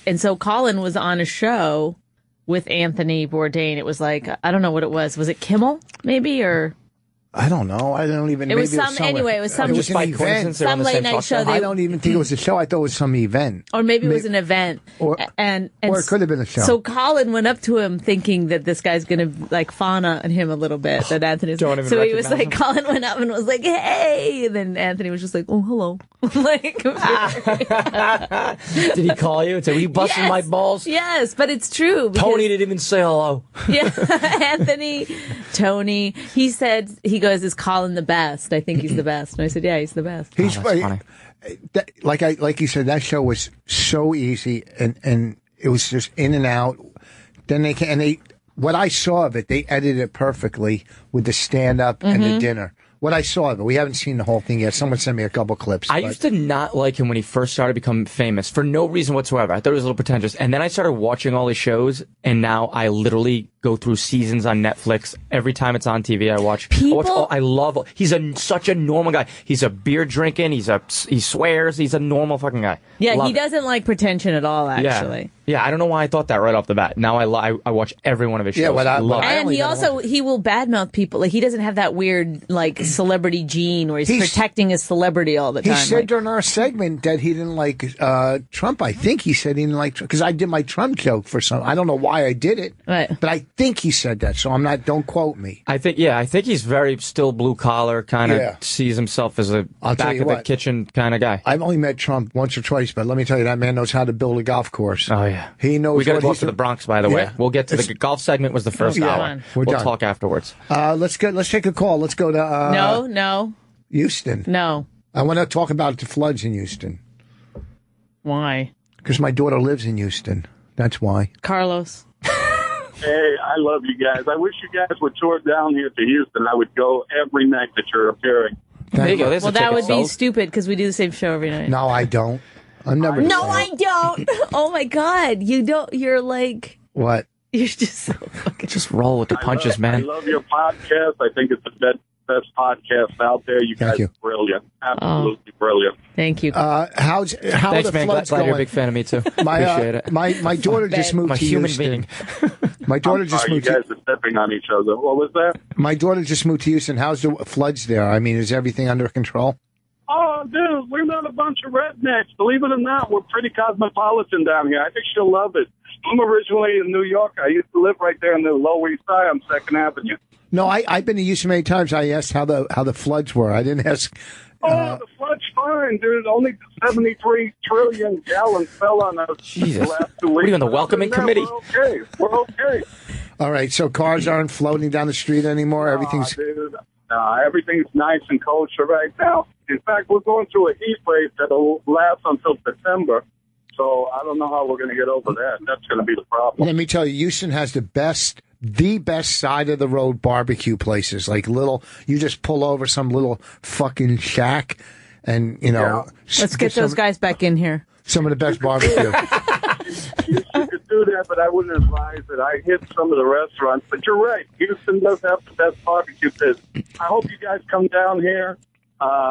and so Colin was on a show with Anthony Bourdain. It was like, I don't know what it was. Was it Kimmel, maybe, or?
I don't know. I don't even.
It was
maybe
some
somewhere.
anyway. It was some
just
just
an event.
some late night show.
I don't even think it was a show. I thought it was some event.
Or maybe it was an event,
or
and
it could have been a show.
So Colin went up to him thinking that this guy's going to like fawn on him a little bit. That Anthony's.
Don't even
So he was
recognize
like,
him?
Colin went up and was like, "Hey," and then Anthony was just like, "Oh, hello." Like,
Did he call you and say, "Were you busting
Yes.
my balls?"
yes, but it's true. because-
Tony didn't even say hello.
Yeah, Anthony, Tony. He said, he goes, "Is Colin the best?" I think he's the best. And I said, "Yeah, he's the best."
He's
that's funny.
like you said, that show was so easy, and it was just in and out. Then what I saw of it, they edited it perfectly with the stand up and the dinner. What I saw of it, we haven't seen the whole thing yet. Someone sent me a couple clips.
I
but-
used to not like him when he first started becoming famous for no reason whatsoever. I thought he was a little pretentious. And then I started watching all his shows, and now I literally go through seasons on Netflix. Every time it's on TV, I watch. I love. He's such a normal guy. He's a beer drinking. He swears. He's a normal fucking guy.
Yeah,
Love
he
it.
doesn't like pretension at all, actually.
Yeah, I don't know why I thought that right off the bat. Now I watch every one of his shows.
Yeah, what I
love it.
And he will badmouth people. Like, he doesn't have that weird like celebrity gene where he's protecting his celebrity all the time.
He said
Like,
during our segment that he didn't like Trump. I think he said he didn't like because I did my Trump joke for some. I don't know why I did it, but I think he said that. So I'm not. Don't quote me.
I think he's very still blue collar, kind of
Yeah.
sees himself as a
I'll tell
back
you
of the
what.
kitchen kind of guy.
I've only met Trump once or twice, but let me tell you, that man knows how to build a golf course.
Oh yeah,
he knows.
We got to
what
go up
he's
to the Bronx, by the way.
Yeah.
We'll get to the golf segment. Was the first
Yeah.
hour.
We're
We'll
done.
talk afterwards.
Let's take a call. Let's go to
no,
Houston.
no.
I want to talk about the floods in Houston
Why,
because my daughter lives in Houston. That's why.
Carlos?
Hey, I love you guys. I wish you guys would tour down here to Houston. I would go every night that you're appearing.
There you go. There's
Well,
a
that
ticket
would be
sold.
stupid because we do the same show every night.
No, I don't. I'm never.
No, I don't. Oh my God, you don't. You're like,
What?
you're just so fucking.
Just roll with the punches,
I
man.
love your podcast. I think it's the best podcast out there. You guys
you.
are brilliant. Absolutely brilliant.
Thank you.
How
Thanks,
the
man.
floods
Glad
going?
you're a big fan of me too.
My
Appreciate it.
my daughter just moved
I'm a
to
human
Houston.
being.
My daughter
I'm
just
sorry, you
moved.
guys are stepping on each other. What was that?
My daughter just moved to Houston. How's the floods there? I mean, is everything under control?
Oh, dude, we're not a bunch of rednecks. Believe it or not, we're pretty cosmopolitan down here. I think she'll love it. I'm originally in New York. I used to live right there in the Lower East Side on 2nd Avenue.
No, I've been to Houston many times. I asked how the floods were. I didn't ask.
Oh, the flood's fine, dude. Only 73 trillion gallons fell on us
Jesus.
the last 2 weeks.
What are you on the welcoming committee?
We're okay. We're okay.
All right, so cars aren't floating down the street anymore. Everything's.
Dude, everything's nice and kosher right now. In fact, we're going through a heat wave that'll last until September. So I don't know how we're going to get over that. That's going to be the problem.
Let me tell you, Houston has the best side of the road barbecue places. Like you just pull over some little fucking shack and,
Let's get those guys back in here.
Some of the best barbecue.
You could do that, but I wouldn't advise it. I hit some of the restaurants. But you're right. Houston does have the best barbecue business. I hope you guys come down here.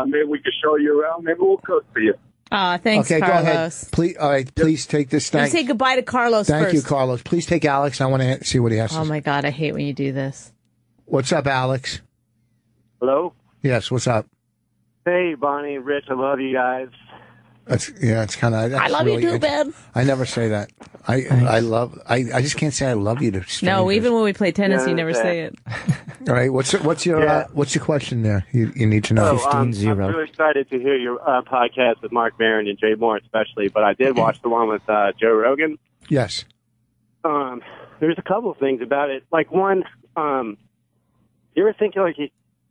Maybe we could show you around. Maybe we'll cook for you.
Thanks,
okay,
Carlos.
Go ahead. Please, all right, please take this.
You say goodbye to Carlos
Thank
first.
you, Carlos. Please take Alex. I want to see what he has to say.
Oh, my God. I hate when you do this.
What's up, Alex?
Hello?
Yes, what's up?
Hey, Bonnie, Rich, I love you guys.
It's kind of.
I love
really,
you too, Ben.
I never say that. I just can't say I love you to strangers.
No, even when we play tennis, you never say it.
All right, what's your question there? You need to know.
15-0. I'm really excited to hear your podcast with Mark Maron and Jay Moore especially, but I did watch the one with Joe Rogan.
Yes.
There's a couple of things about it. Like one, you ever think like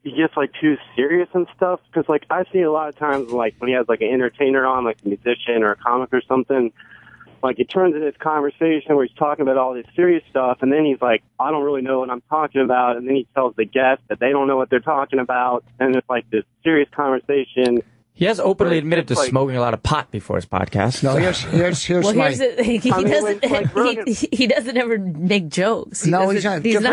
he gets like too serious and stuff? Because like I see a lot of times like when he has like an entertainer on, like a musician or a comic or something, like it turns into this conversation where he's talking about all this serious stuff, and then he's like, I don't really know what I'm talking about, and then he tells the guest that they don't know what they're talking about, and it's like this serious conversation.
He has openly admitted to smoking a lot of pot before his podcast.
No, here's
he doesn't ever make jokes. He's not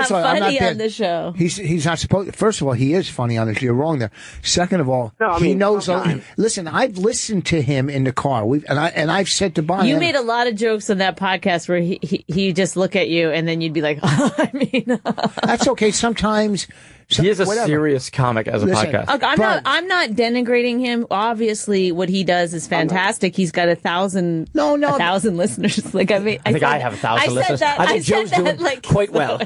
funny on the show.
He's not supposed. First of all, he is funny on the show. You're wrong there. Second of all, he knows. Listen, I've listened to him in the car. I've said to Bonnie.
You made a lot of jokes on that podcast where he just look at you and then you'd be like,
that's okay. Sometimes.
He is a serious comic as a podcast.
Okay, I'm not denigrating him. Obviously, what he does is fantastic. He's got 1,000 listeners. Like I think
I have 1,000 listeners. I think Joe's doing quite well.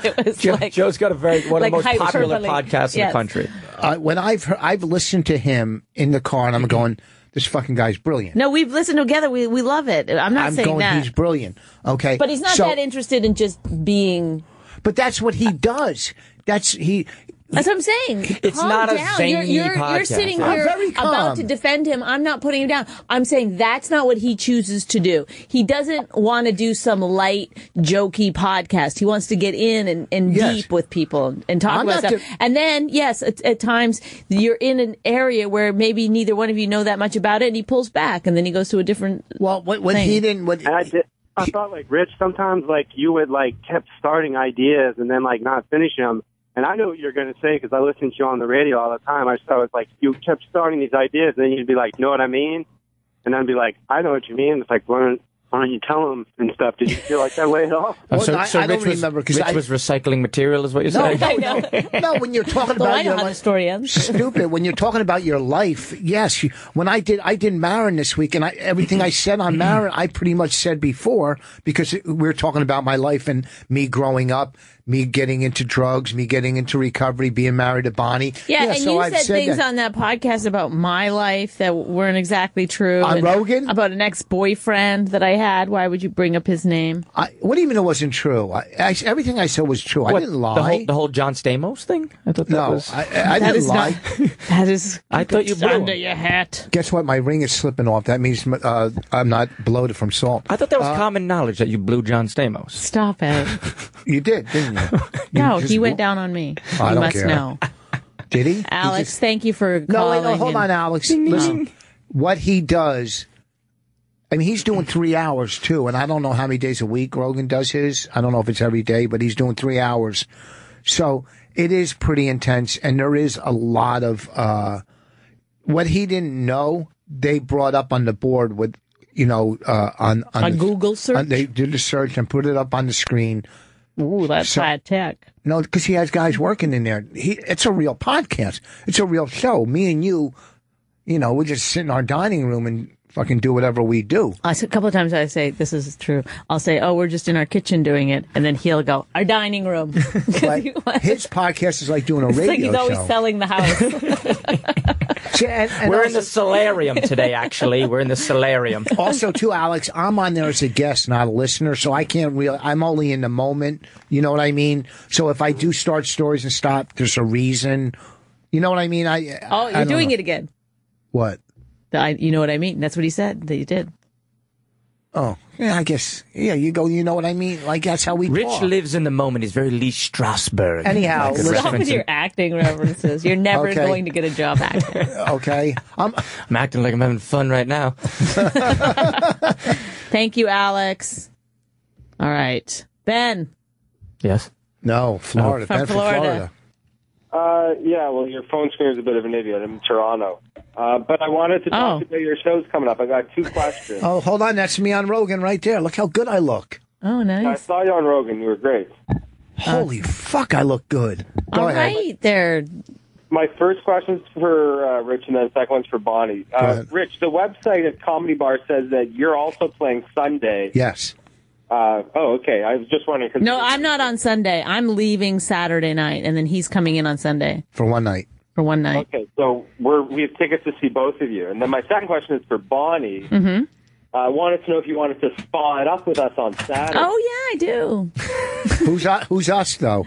Joe's got one of the most popular podcasts in the country.
When I've listened to him in the car, and I'm going, this fucking guy's brilliant.
No, we've listened together. We love it. I'm not saying that.
He's brilliant. Okay,
but he's not that interested in just being.
But that's what he does. That's what I'm
saying.
It's
Calm
not
down.
a zany
you're
podcast.
sitting here about to defend him. I'm not putting him down. I'm saying that's not what he chooses to do. He doesn't want to do some light, jokey podcast. He wants to get in and deep with people and talk about stuff. And then, yes, at times you're in an area where maybe neither one of you know that much about it, and he pulls back, and then he goes to a different thing.
I thought, like, Rich, sometimes, like, you would, like, kept starting ideas and then, like, not finish them. And I know what you're going to say because I listen to you on the radio all the time. I was like, you kept starting these ideas, and then you'd be like, know what I mean? And I'd be like, I know what you mean. It's like, why don't you tell them and stuff? Did you feel like that way at all?
So Rich was recycling material is what you're saying?
No, when you're talking about your life.
Story ends.
Stupid. When you're talking about your life, yes. When I did Marin this week, and everything I said on Marin, I pretty much said before, because we were talking about my life and me growing up, me getting into drugs, me getting into recovery, being married to Bonnie.
Yeah, and so you said things on that podcast about my life that weren't exactly true.
On Rogan?
About an ex-boyfriend that I had. Why would you bring up his name?
What do you mean it wasn't true? Everything I said was true. I didn't lie.
The whole John Stamos thing? I thought that was...
I didn't lie.
That is...
I thought you blew
under your hat.
Guess what? My ring is slipping off. That means I'm not bloated from salt.
I thought that was common knowledge that you blew John Stamos.
Stop it.
You did, didn't you?
No, he went down on me.
I
you must
care.
know.
Did he?
Alex, thank you for calling.
No, hold on, Alex. Listen, what he does, I mean, he's doing 3 hours, too, and I don't know how many days a week Rogan does his. I don't know if it's every day, but he's doing 3 hours. So it is pretty intense, and there is a lot of what he didn't know, they brought up on the board with, on
Google search?
They did a search and put it up on the screen.
Ooh, that's high tech.
No, because he has guys working in there. It's a real podcast. It's a real show. Me and you, we just sit in our dining room and fucking do whatever we do.
A couple of times I say, this is true. I'll say, oh, we're just in our kitchen doing it. And then he'll go, our dining room.
His podcast is like doing a radio show.
It's like he's always selling the house.
We're in the solarium today, actually. We're in the solarium.
Also, too, Alex, I'm on there as a guest, not a listener, so I can't really, I'm only in the moment. You know what I mean? So if I do start stories and stop, there's a reason. You know what I mean?
You're doing it again.
What?
You know what I mean? That's what he said that you did.
Oh, yeah, I guess. Yeah, you know what I mean? Like, that's how we
Rich
talk.
lives in the moment. He's very Lee Strasberg.
Anyhow,
stop with your acting references. You're never going to get a job acting.
Okay.
I'm acting like I'm having fun right now.
Thank you, Alex. All right. Ben.
Yes?
No, Florida.
From
Ben
Florida.
Yeah, well, your phone screen is a bit of an idiot. I'm in Toronto. But I wanted to talk about your show's coming up. I got 2 questions.
Oh, hold on. That's me on Rogan right there. Look how good I look.
Oh, nice.
I saw you on Rogan. You were great.
Holy fuck, I look good. Go ahead.
Right there.
My first question's for Rich, and then the second one's for Bonnie. Rich, the website at Comedy Bar says that you're also playing Sunday.
Yes.
Okay. I was just wondering.
No, I'm not on Sunday. I'm leaving Saturday night, and then he's coming in on Sunday.
For one night.
For one night.
Okay, so we have tickets to see both of you. And then my second question is for Bonnie.
Mm-hmm.
I wanted to know if you wanted to spa it up with us on Saturday.
Oh, yeah, I do.
Who's us, though?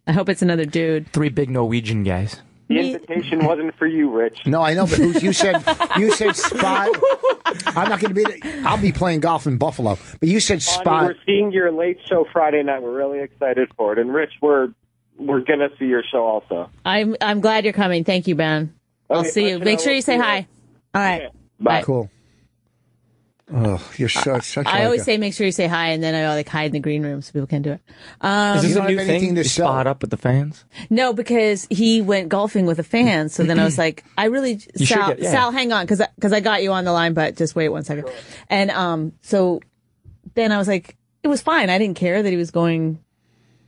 I hope it's another dude.
3 big Norwegian guys.
The invitation wasn't for you, Rich.
No, I know, but you said spot. I'm not going to be. I'll be playing golf in Buffalo, but you said
Bonnie,
spot.
we're seeing your late show Friday night. We're really excited for it. And Rich, we're going to see your show also.
I'm glad you're coming. Thank you, Ben. I'll see you. Make sure you say hi. All right. Bye.
Cool. Oh, you're such.
I always say make sure you say hi, and then I hide in the green room so people can't do it.
Is this a new thing to spot up with the fans?
No, because he went golfing with a fan. So then I was like, Sal, hang on, because I got you on the line, but just wait 1 second. And so then I was like, it was fine. I didn't care that he was going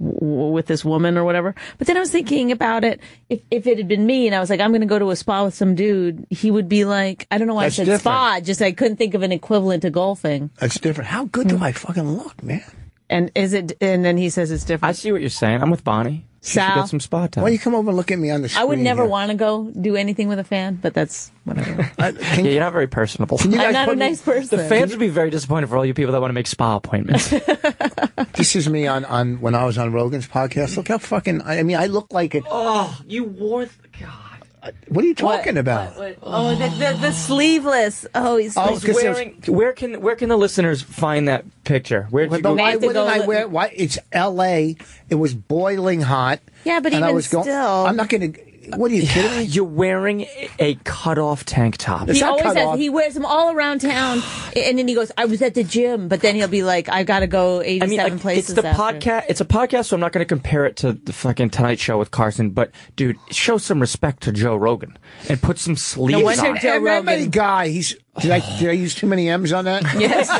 with this woman or whatever. But then I was thinking about it. If it had been me and I was like, I'm going to go to a spa with some dude, he would be like, I don't know why I said spa. Just I couldn't think of an equivalent to golfing.
That's different. How good do I fucking look, man?
And then he says it's different.
I see what you're saying. I'm with Bonnie. She should get some spa time.
Why don't you come over and look at me on the screen?
I would never want to go do anything with a fan, but that's whatever.
You're not very personable.
I'm not a nice person.
The fans would be very disappointed for all you people that want to make spa appointments.
This is me on when I was on Rogan's podcast. Look how fucking. I mean, I look like it.
Oh, you wore. God.
What are you talking about?
Oh, the sleeveless. Oh, he's
wearing. Where can the listeners find that picture? Where did you go?
Why wouldn't I wear? Why? It's L.A. It was boiling hot.
Yeah, but
and
even
still, I'm not going to. What are you kidding me?
You're wearing a cut-off tank top.
He always says he wears them all around town, and then he goes, "I was at the gym," but then he'll be like, "I got to go 87 places."
It's the podcast. It's a podcast, so I'm not going to compare it to the fucking Tonight Show with Carson. But dude, show some respect to Joe Rogan and put some sleeves on.
Joe Rogan
guy. Did I use too many M's on that?
Yes.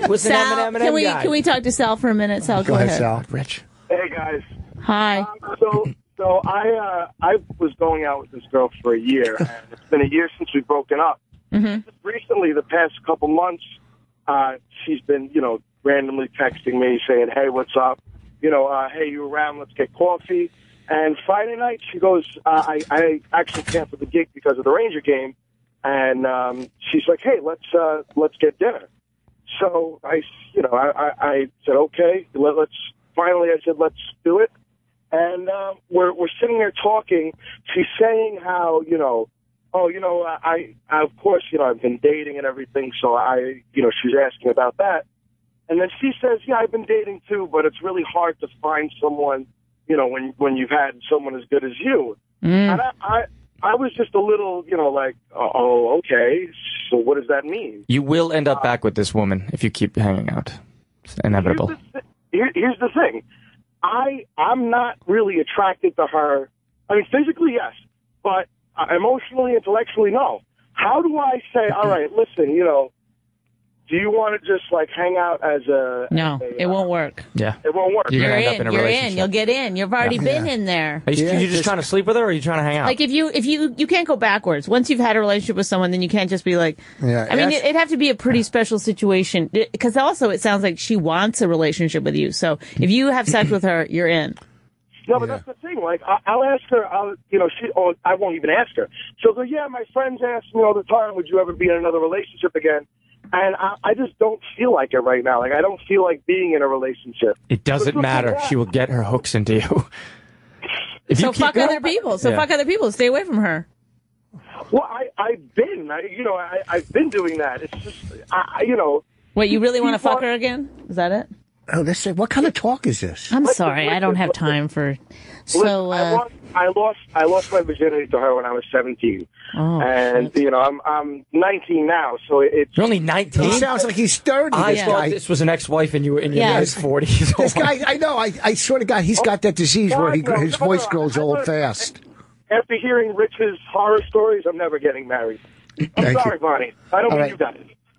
Was
Sal,
an M&M guy.
Can we talk to Sal for a minute? Sal, go ahead.
Sal.
Rich.
Hey guys.
Hi.
So I was going out with this girl for a year, and it's been a year since we've broken up.
Mm-hmm.
Just recently, the past couple months, she's been, randomly texting me saying, "Hey, what's up? Hey, you around? Let's get coffee." And Friday night, she goes, "I actually canceled the gig because of the Ranger game," and she's like, "Hey, let's get dinner." So I said, "Okay, let's." Finally, I said, "Let's do it." And we're sitting there talking. She's saying how, I of course, I've been dating and everything, so she's asking about that. And then she says, "Yeah, I've been dating too, but it's really hard to find someone, when you've had someone as good as you." And I was just a little, like, "Oh, okay, so what does that mean?"
You will end up back with this woman if you keep hanging out. It's inevitable.
Here's the thing. I'm not really attracted to her. I mean, physically, yes, but emotionally, intellectually, no. How do I say, all right, listen, do you want to just like hang out as a...
No, it won't work.
Yeah.
It won't work.
You're in.
You'll get in. You've already been in there.
Are you just trying to sleep with her, or are you trying to hang out?
Like if you can't go backwards. Once you've had a relationship with someone, then you can't just be like...
Yeah.
I mean, it'd have to be a pretty special situation. Because also it sounds like she wants a relationship with you. So if you have sex with her, you're in.
No, but that's the thing. Like, I'll ask her, I won't even ask her. She'll go, "Yeah, my friends ask me all the time, would you ever be in another relationship again?" And I just don't feel like it right now. Like, I don't feel like being in a relationship.
It doesn't matter. She will get her hooks into you.
So fuck other people. Fuck other people. Stay away from her.
Well, I've been doing that. It's just,
What, you really want to fuck her again? Is that it?
Oh, what kind of talk is this?
I'm sorry, I don't have time for. So
I lost my virginity to her when I was 17, and you know I'm 19 now, so it's.
You're only 19.
He sounds like he's 30.
I thought this was an ex-wife, and you were in your mid 40s.
This guy, I know. I sort of got. He's got that disease where his voice grows old fast.
After hearing Rich's horror stories, I'm never getting married. I'm sorry, Bonnie. I don't mean you guys.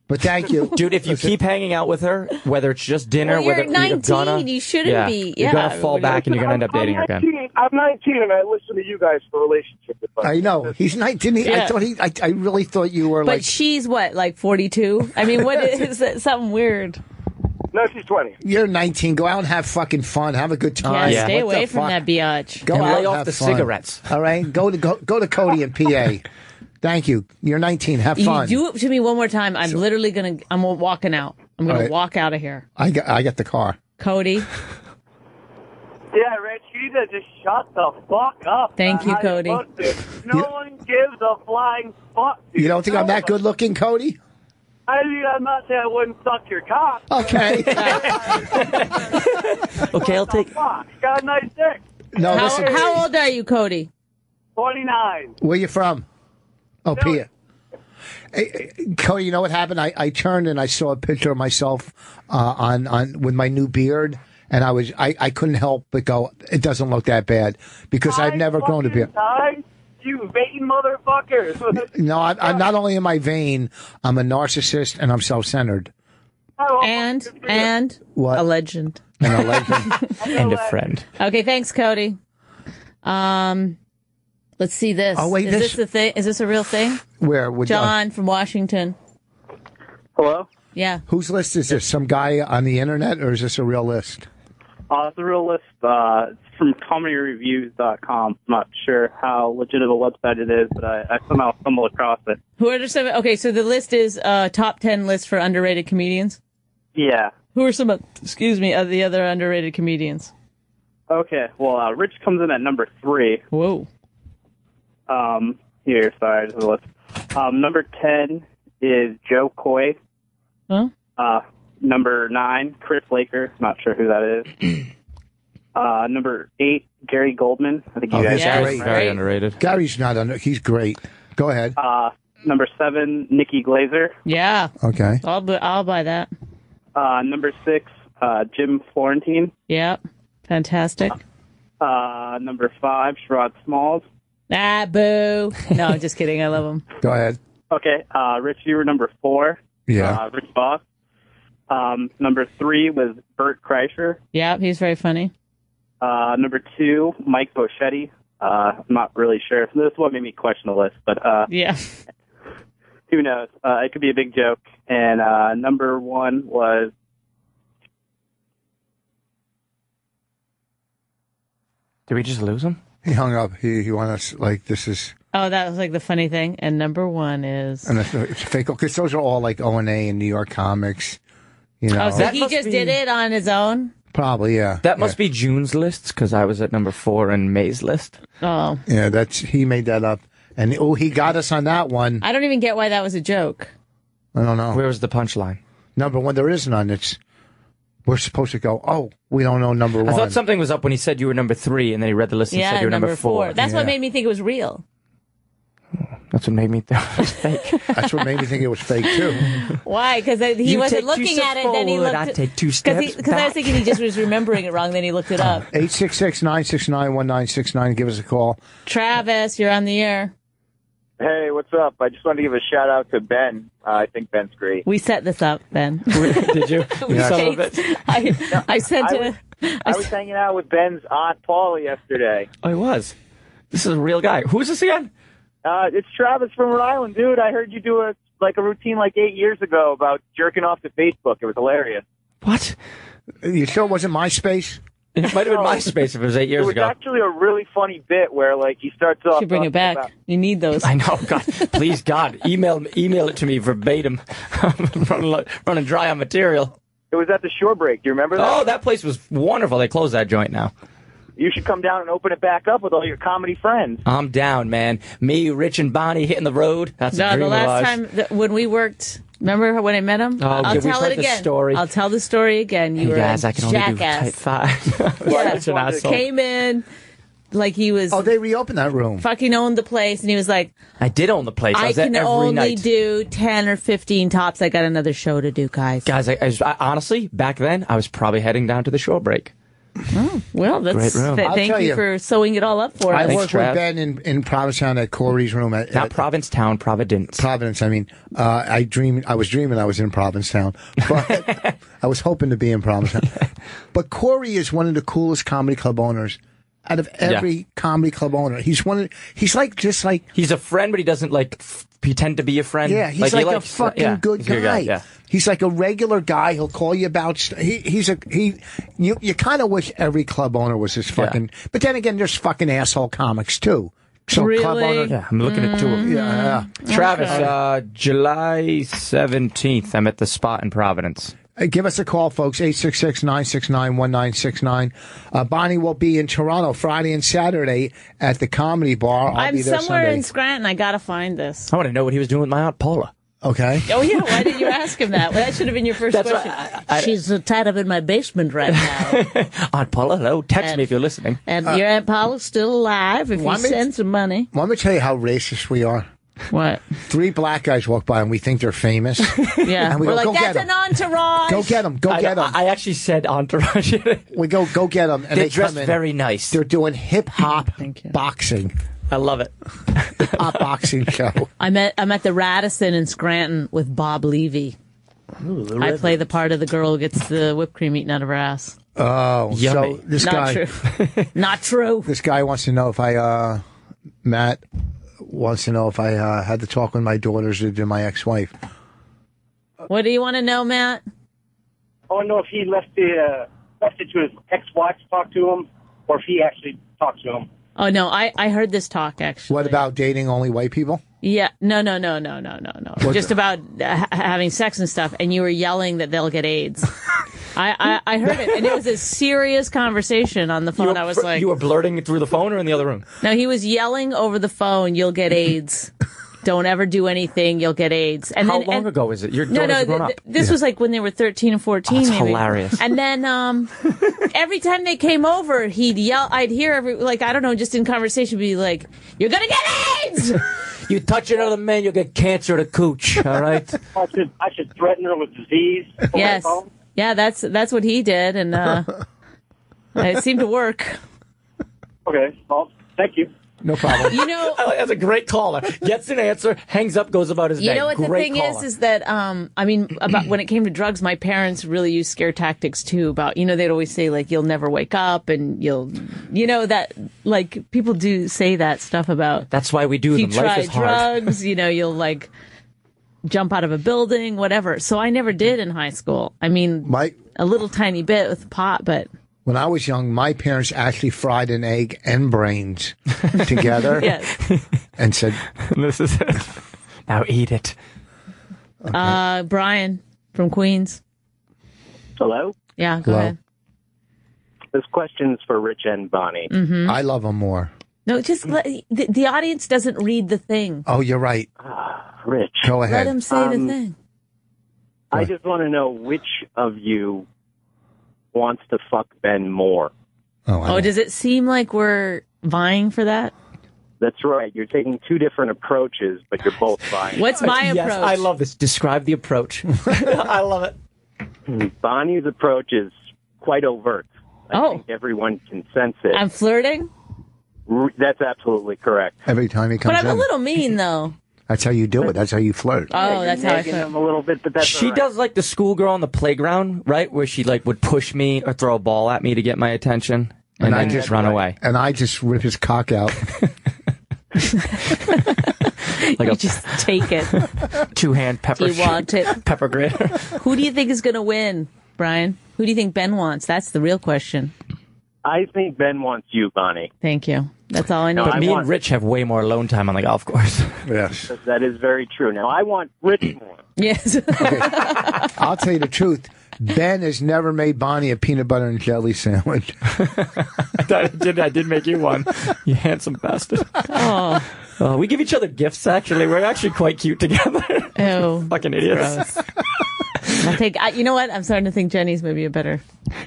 But thank you.
Dude, if you keep hanging out with her, whether it's just dinner,
Well, you're
whether
19, you shouldn't be.
You're going to fall back and you're going to end up dating her again.
I'm 19 and I listen to you guys for relationship advice.
I know. He's 19. I really thought you were
But she's what, like 42? I mean, what is that? Something weird.
No, she's 20.
You're 19. Go out and have fucking fun. Have a good time.
Yeah, stay away from that biatch.
Go
and
out
lay off
have
the
fun.
cigarettes.
All right? Go to Cody in PA. Thank you. You're 19. Have fun.
You do it to me one more time. I'm literally I'm walking out. I'm going to walk out of here.
I got the car.
Cody.
Yeah, Rich, you need to just shut the fuck up.
Thank you, Cody.
No one gives a flying fuck.
You don't think I'm that good looking, Cody?
I mean, I'm not saying I wouldn't suck your cock.
Okay.
Okay, I'll take.
Fuck, got a nice dick.
No, listen.
How old are you, Cody?
29.
Where you from? Oh, Pia. Hey, Cody, you know what happened? I turned and I saw a picture of myself on with my new beard, and I couldn't help but go, it doesn't look that bad because I've never grown a beard.
You vain motherfuckers.
No, I'm not only am I vain, I'm a narcissist and I'm self-centered.
And
What?
a legend.
And a legend.
And a friend.
Okay, thanks, Cody. Let's see this.
Oh, wait,
is this a thing? Is this a real thing?
Where?
John from Washington.
Hello?
Yeah.
Whose list is this? Some guy on the internet, or is this a real list?
It's a real list. It's from comedyreviews.com. I'm not sure how legit of a website it is, but I somehow stumbled across it.
Who are some? Okay, so the list is top 10 list for underrated comedians.
Yeah.
Who are some? Of the other underrated comedians?
Okay. Well, Rich comes in at number 3.
Whoa.
Here, sorry, just a list. Number 10 is Joe Coy.
Huh?
Number 9, Chris Laker. Not sure who that is. Number 8, Gary Goldman. I think you guys
he's
know
great.
him, right?
Very underrated.
Gary's not under. He's great. Go ahead.
Number 7, Nikki Glazer.
Yeah.
Okay.
I'll buy that.
Number 6, Jim Florentine.
Yeah. Fantastic.
Number 5, Sherrod Smalls.
Ah, boo. No, I'm just kidding. I love him.
Go ahead.
Okay. Rich, you were number 4.
Yeah.
Rich Voss. Number 3 was Bert Kreischer.
Yeah, he's very funny.
Number 2, Mike Boschetti. I'm not really sure. This is what made me question the list, but
yeah.
Who knows? It could be a big joke. And number 1 was.
Did we just lose him?
He hung up. He wanted us like this is.
Oh, that was like the funny thing. And number 1 is.
And it's fake because those are all like O&A and New York comics. You know.
Oh, so he just did it on his own?
Probably, yeah.
That must be June's list because I was at number 4 in May's list.
Oh.
Yeah, he made that up, and he got us on that one.
I don't even get why that was a joke.
I don't know.
Where was the punchline?
Number 1, there is none. We're supposed to go, oh, we don't know number 1.
I thought something was up when he said you were number 3, and then he read the list and said you were number 4.
That's what made me think it was real.
That's what made me think it was fake.
That's what made me think it was fake, too.
Why? Because he wasn't looking at it, then he looked.
I take 2 steps
Because I was thinking he just was remembering it wrong, then he looked it up.
866-969-1969. Give us a call.
Travis, you're on the air.
Hey, what's up? I just wanted to give a shout out to Ben. I think Ben's great.
We set this up, Ben.
Did you? Some of it.
I sent it.
I was hanging out with Ben's Aunt Paula yesterday.
Oh, he was. This is a real guy. Who is this again?
It's Travis from Rhode Island, dude. I heard you do a routine like 8 years ago about jerking off to Facebook. It was hilarious.
What?
You sure it wasn't MySpace?
It might have been MySpace if it was 8 years ago.
It was actually a really funny bit where, he starts off.
You should bring it back. You need those.
I know, God. Please, God, email it to me verbatim. I'm running dry on material.
It was at the Shore Break. Do you remember that?
Oh, that place was wonderful. They closed that joint now.
You should come down and open it back up with all your comedy friends.
I'm down, man. Me, Rich, and Bonnie hitting the road. That's a dream
the last
of ours.
time when we worked, remember when I met him? I'll tell it again. I'll tell the story again. You were
guys, I can only do
jackass.
type 5.
Yeah.
Such an asshole.
Came in like he was.
Oh, they reopened that room.
Fucking owned the place, and he was like,
I did own the place. I was there
can
every
only
night.
do 10 or 15 tops. I got another show to do, guys.
Guys, I honestly, back then, I was probably heading down to the shore break.
Oh, well, that's
great room.
Thank you for sewing it all up for
I
us.
worked with Ben in Provincetown at Corey's room.
Not Provincetown, Providence.
Providence. I mean, I was dreaming I was in Provincetown, but I was hoping to be in Provincetown. But Corey is one of the coolest comedy club owners out of every comedy club owner. He's he's a
friend, but he doesn't pretend to be a friend.
Yeah, he's like a fucking good guy.
Yeah.
He's like a regular guy. He'll call you about. You kind of wish every club owner was this fucking. Yeah. But then again, there's fucking asshole comics too. So
really?
club owner.
Yeah, I'm looking at two of them.
Yeah.
Travis, July 17th, I'm at the Spot in Providence.
Give us a call, folks, 866-969-1969. Bonnie will be in Toronto Friday and Saturday at the Comedy Bar. I'll be there
somewhere
Sunday.
in Scranton. I got to find this.
I want to know what he was doing with my Aunt Paula.
Okay.
Oh, yeah. Why did you ask him that? Well, that should have been your first question. She's tied up in my basement right now.
Aunt Paula, hello. Text me if you're listening.
And your Aunt Paula's still alive if you send some money.
Want me to tell you how racist we are?
What?
3 black guys walk by and we think they're famous.
Yeah.
And we
We're
go,
like, that's an entourage.
Go get them. Go get them.
I actually said entourage.
We go get them. And
They're
they
dressed
come in.
very nice.
They're doing hip-hop boxing.
I love it.
Hip-hop boxing show.
I'm at the Radisson in Scranton with Bob Levy.
Ooh,
I play the part of the girl who gets the whipped cream eaten out of her ass.
Oh,
yummy.
So this
Not
guy...
true. Not true.
This guy wants to know if Matt wants to know if I had to talk with my daughters or to my ex-wife.
What do you want to know, Matt?
I want to know if he left it to his ex-wife to talk to him, or if he actually talked to him.
Oh, no, I heard this talk, actually.
What about dating only white people?
Yeah, no. Just about having sex and stuff, and you were yelling that they'll get AIDS. I heard it, and it was a serious conversation on the phone. I was like...
You were blurting it through the phone or in the other room?
No, he was yelling over the phone, you'll get AIDS. Don't ever do anything, you'll get AIDS. And
How long ago is it? Your daughters are grown up.
This was like when they were 13 and 14,
that's
maybe.
hilarious.
And then every time they came over, he'd yell. I'd hear I don't know, just in conversation, be like, "You're gonna get AIDS."
You touch another man, you'll get cancer of the cooch. All right.
I should threaten her with disease.
Yes. Yeah, that's what he did, and it seemed to work.
Okay. Well, thank you.
No problem.
You know,
that's a great caller. Gets an answer, hangs up, goes about his day.
You know what
great
the thing
caller.
is that about when it came to drugs, my parents really used scare tactics too. About they'd always say like you'll never wake up, and that like people do say that stuff about.
That's why we do them.
If you
Life
try
is hard.
drugs, you'll like jump out of a building, whatever. So I never did in high school. I mean, a little tiny bit with pot, but.
When I was young, my parents actually fried an egg and brains together and said,
"This is it. Now eat it."
Okay. Brian from Queens.
Hello?
Yeah, go ahead.
This question's for Rich and Bonnie.
Mm-hmm.
I love them more.
No, just the audience doesn't read the thing.
Oh, you're right.
Rich.
Go ahead.
Let him say the thing.
I just want to know which of you wants to fuck Ben more.
Oh, does it seem like we're vying for that?
That's right. You're taking 2 different approaches, but you're both vying.
What's my approach?
Yes, I love this. Describe the approach. I love it.
Bonnie's approach is quite overt. I think everyone can sense it.
I'm flirting?
That's absolutely correct.
Every time he comes in.
But I'm a little mean, though.
That's how you do it. That's how you flirt.
Oh, that's how I flirt.
Him a little bit, but that's
She does like the schoolgirl on the playground, right? Where she like would push me or throw a ball at me to get my attention, and then just run away.
And I just rip his cock out.
You just take it.
2-hand pepper.
Do you want it?
Pepper grater.
Who do you think is going to win, Brian? Who do you think Ben wants? That's the real question.
I think Ben wants you, Bonnie.
Thank you. That's all I know.
But me and Rich have way more alone time on the golf course.
Yes.
That is very true. Now, I want Rich more.
Yes.
Okay. I'll tell you the truth. Ben has never made Bonnie a peanut butter and jelly sandwich.
I did make you one. You handsome bastard.
Oh.
We give each other gifts, actually. We're actually quite cute together.
Ew.
Fucking idiots.
You know what? I'm starting to think Jenny's maybe a better.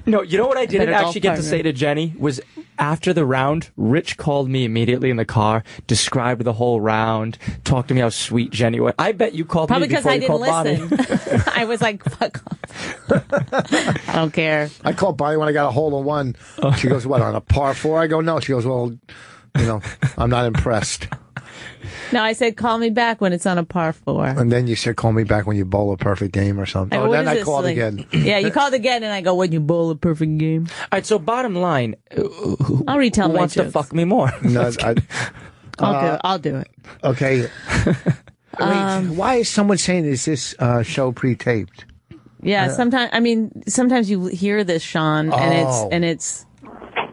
No, you know what I didn't actually get to
partner.
say to Jenny was after the round, Rich called me immediately in the car, described the whole round, talked to me how sweet Jenny was. I bet you called
Probably
me before you called
because I
Bonnie.
didn't listen. I was like, fuck off. I don't care.
I called Bonnie when I got a hole in one. She goes, what, on a par 4? I go, no. She goes, well, I'm not impressed.
No, I said call me back when it's on a par 4.
And then you said call me back when you bowl a perfect game or something.
What
Then
is
I
this,
called
like-
again.
Yeah, you called again, and I go, when you bowl a perfect game.
All right, so bottom line,
I'll retell
who
my
wants to
jokes.
fuck me more?
No,
I'll do it.
Okay. Wait, why is someone saying, is this show pre-taped?
Yeah, sometimes you hear this, Sean, and it's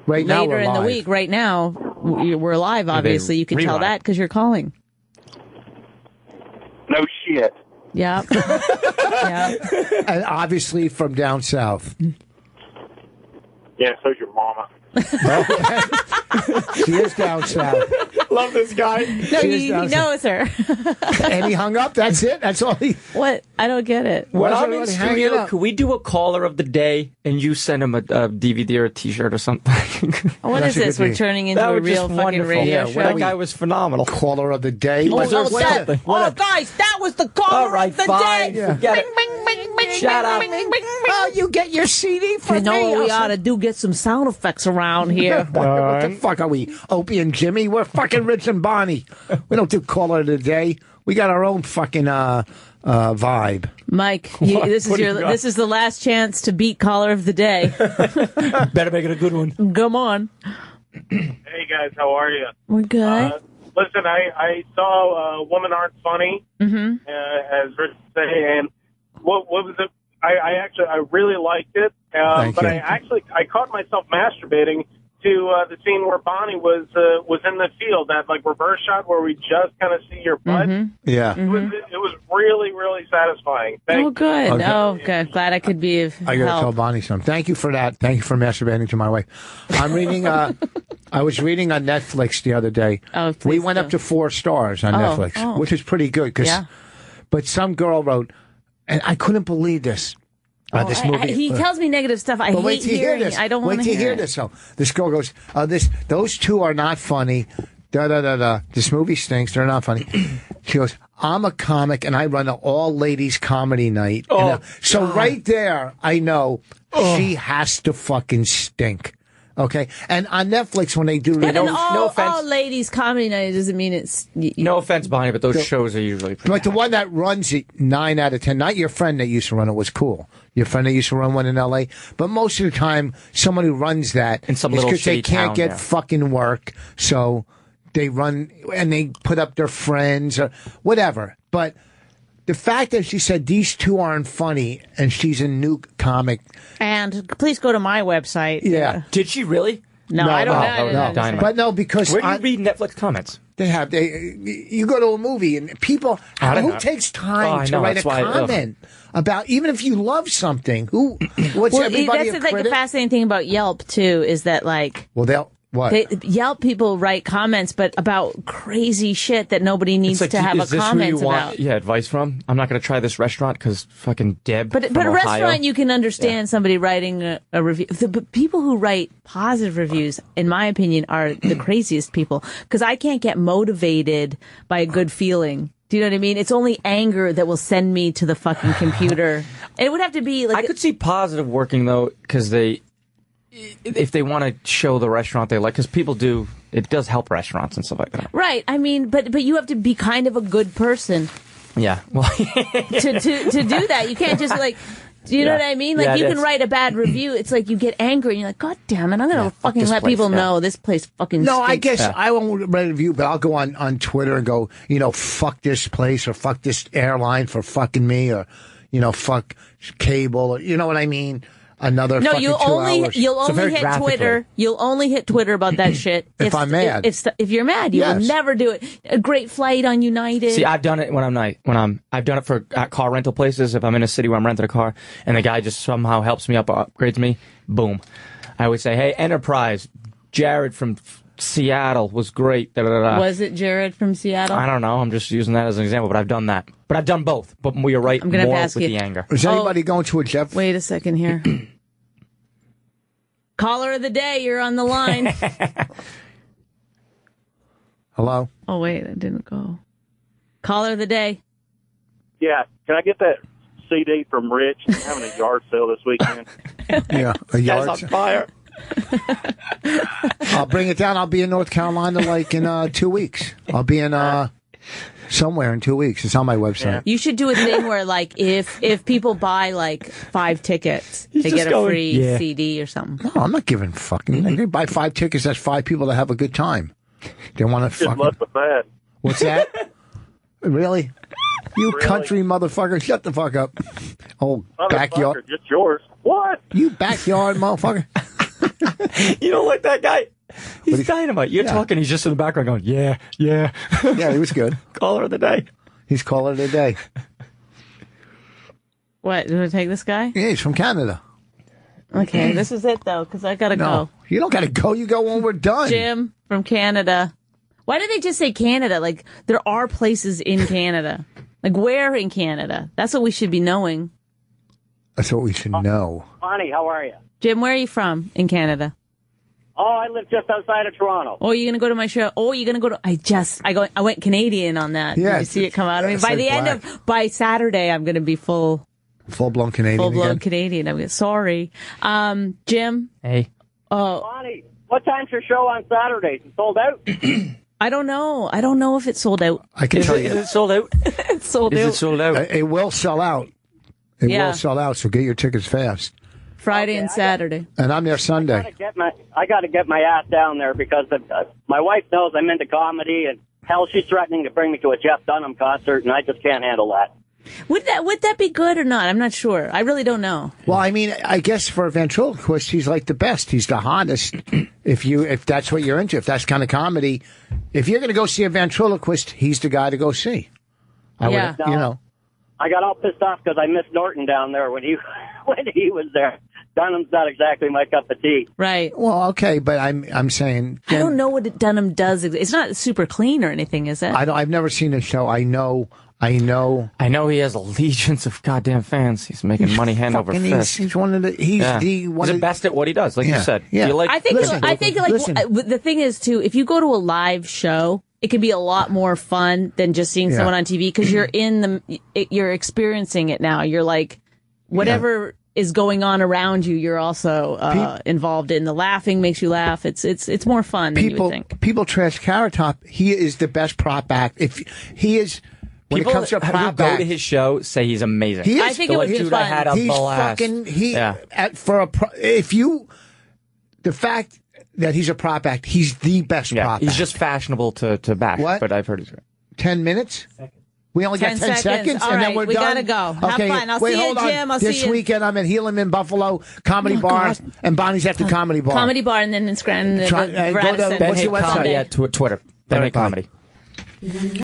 right now
later
we're
in the
live.
week. Right now, we're live, obviously. You can tell
rerun.
that because you're calling.
No shit.
Yeah. Yeah.
And obviously from down south.
Yeah, so's your mama.
She is down south.
Love this guy.
No, he knows her.
And he hung up. That's it. That's all he.
What? I don't get it.
When
Why is
I'm in
everybody hanging
studio,
up?
could we do a caller of the day and you send him a DVD or a T-shirt or something?
What is this? We're turning into
That
a
was
real
just
fucking
wonderful.
radio
Yeah,
show.
that guy was phenomenal.
Caller of the day.
Guys, that was the caller
All right,
of the
fine.
day.
Forget it.
Bing, bing, bing,
Shut up.
bing, bing, bing, bing.
Oh, you get your CD for
You know
me.
what we ought to do? Get some sound effects around here.
What the fuck are we? Opie and Jimmy? We're fucking Rich and Bonnie. We don't do caller of the day. We got our own fucking vibe.
Mike, this
What do you got?
this is the last chance to beat caller of the day.
Better make it a good one.
Come on.
Hey guys, how are you?
We're good.
Listen, I saw Women Aren't Funny, as Rich say, and what was it? I really liked it,
Thank
but
you.
I caught myself masturbating to the scene where Bonnie was in the field, that like reverse shot where we just kind of see your butt.
Yeah.
It was really, really satisfying.
Oh, good.
Okay.
Oh, good. Glad I could be of
I got to tell
help.
Bonnie something. Thank you for that. Thank you for masturbating to my wife. I'm reading. I was reading on Netflix the other day.
Oh,
we
please
went
do.
up to 4 stars on Netflix, which is pretty good.
Yeah.
But some girl wrote, and I couldn't believe this. This movie.
He tells me negative stuff. I
But wait
hate
till you hear
hearing.
this.
I don't want
Wait
to
till you hear
it.
this. So this girl goes, those two are not funny. Da da da da. This movie stinks. They're not funny. She goes, I'm a comic and I run an all ladies comedy night. So right there, I know she has to fucking stink. Okay, and on Netflix when they do
But
No
an all
offense.
ladies comedy night doesn't mean it's.
No offense, Bonnie, but those shows are usually pretty
Like the one that runs it 9 out of 10. Not your friend that used to run it was cool. Your friend that used to run one in L.A. But most of the time, someone who runs that
In some
is
little
because they
shitty
can't
town,
get
yeah.
fucking work, so they run and they put up their friends or whatever. But the fact that she said these two aren't funny and she's a new comic.
And please go to my website.
Yeah.
Did she really?
No, I don't know.
Dynamite.
But no, because
Where do you read Netflix comments?
you go to a movie and people
I don't
who
know.
takes
Oh,
time
I
to
know,
write a
that's why-
comment about even if you love something what's everybody
that's
a
like the
critic?
fascinating thing about Yelp too is that like
Well, they'll what?
Yelp people write comments, but about crazy shit that nobody needs
It's like,
to have
is
a
this who
comment
you want?
about.
Yeah, advice from? I'm not going to try this restaurant because fucking Deb.
But
from
a
Ohio.
restaurant, you can understand somebody writing a review. But people who write positive reviews, in my opinion, are the craziest people because I can't get motivated by a good feeling. Do you know what I mean? It's only anger that will send me to the fucking computer. It would have to be like
I could see positive working though because if they want to show the restaurant they like, because people do, it does help restaurants and stuff like that.
right. I mean, but you have to be kind of a good person
Yeah. Well,
to do that. You can't just like. Do you know what I mean? Like,
Yeah,
you
it
can
is.
write a bad review. It's like you get angry and you're like, God damn it, I'm going to fucking
this
let
place,
people
yeah.
know this place fucking
No, I
stinks.
guess I won't write a review, but I'll go on Twitter and go, fuck this place or fuck this airline for fucking me or, fuck cable or, you know what I mean? another
No,
fucking 2 hours.
you'll only hit Twitter. You'll only hit Twitter about that shit
if I'm mad.
If you're mad, you'll never do it. A great flight on United.
See, I've done it I've done it for car rental places. If I'm in a city where I'm renting a car and the guy just somehow helps me up or upgrades me, boom. I would say, hey, Enterprise, Jared from Seattle was great. Da, da, da, da.
Was it Jared from Seattle?
I don't know. I'm just using that as an example, but I've done that. But I've done both. But you're right.
I'm gonna
more
ask
with
you.
the anger.
Is anybody going to a Jeff?
Wait a second here. Caller of the day, you're on the line.
Hello?
Oh, wait, it didn't go. Caller of the day.
Yeah, can I get that CD from Rich? I'm having a yard sale this weekend.
Yeah, a yard
on fire.
I'll bring it down. I'll be in North Carolina like in 2 weeks. I'll be in somewhere in 2 weeks. It's on my website.
You should do a thing where, like, if people buy, like, 5 tickets, they get a free CD or something.
No, I'm not giving fucking. They buy 5 tickets. That's 5 people that have a good time. They want to
Good
fucking.
luck with that.
What's that? Really? You country motherfucker, shut the fuck up. Oh, backyard.
Just yours. What?
You backyard motherfucker.
You don't like that guy? He's dynamite. You're talking, he's just in the background going, yeah.
Yeah, he was good.
Caller of the day.
He's caller of the day.
What, do I take this guy?
Yeah, he's from Canada.
Okay, this is it, though, because I got to go.
You don't got to go. You go when we're done.
Jim from Canada. Why did they just say Canada? Like, there are places in Canada. Like, where in Canada? That's what we should be knowing.
That's what we should know.
Bonnie, how are you?
Jim, where are you from in Canada?
Oh, I live just outside of Toronto.
Oh, you're going to go to my show? Oh, you're going to go to... I went Canadian on that.
Yeah,
Did you see it come out of me? By Saturday, I'm going to be
full-blown Canadian
full-blown
again.
Canadian. Sorry. Jim?
Hey.
Oh.
Bonnie, what time's your show on Saturdays? It's sold out?
I don't know. I don't know if it's sold out.
I can tell you.
Is it sold out?
It's sold out.
Is it sold out?
It will sell out. It will sell out, so get your tickets fast.
Friday and Saturday.
And I'm there Sunday.
I got to get my ass down there because my wife knows I'm into comedy, and hell, she's threatening to bring me to a Jeff Dunham concert, and I just can't handle that.
Would that be good or not? I'm not sure. I really don't know.
Well, I mean, I guess for a ventriloquist, he's like the best. He's the hottest. If that's what you're into, if that's kind of comedy, if you're going to go see a ventriloquist, he's the guy to go see. I
got all pissed off because I missed Norton down there when he was there. Dunham's not exactly my cup of tea.
Right.
Well, okay, but I'm saying
I don't know what Dunham does. It's not super clean or anything, is it?
I've never seen his show. I know
he has legions of goddamn fans. He's making money hand over fist.
He's one of the. He's
the best at what he does. Like you said.
Yeah.
I think the thing is too. If you go to a live show, it can be a lot more fun than just seeing someone on TV because you're experiencing it now. You're like whatever is going on around you. You're also involved in. The laughing makes you laugh. It's more fun than you would think.
People trash Carrot Top. He is the best prop act. If he is. When
People
it comes to
who go to his show say he's amazing.
He is.
I think it would be fun.
I had a blast.
The fact that he's a prop act, he's the best prop act.
He's just fashionable to bash.
What?
But I've heard he's great.
10 minutes? We only got 10 seconds,
All
and
right,
then we're
we
done.
gotta go.
Okay,
Have fun. I'll
wait,
see you,
hold on.
Jim. I'll
this
see you.
weekend, I'm in Helaman, Buffalo Comedy Bar, and Bonnie's at the Comedy Bar.
Comedy Bar, and then in Scranton.
Go to, what's your website?
Twitter. Ben Hay Comedy.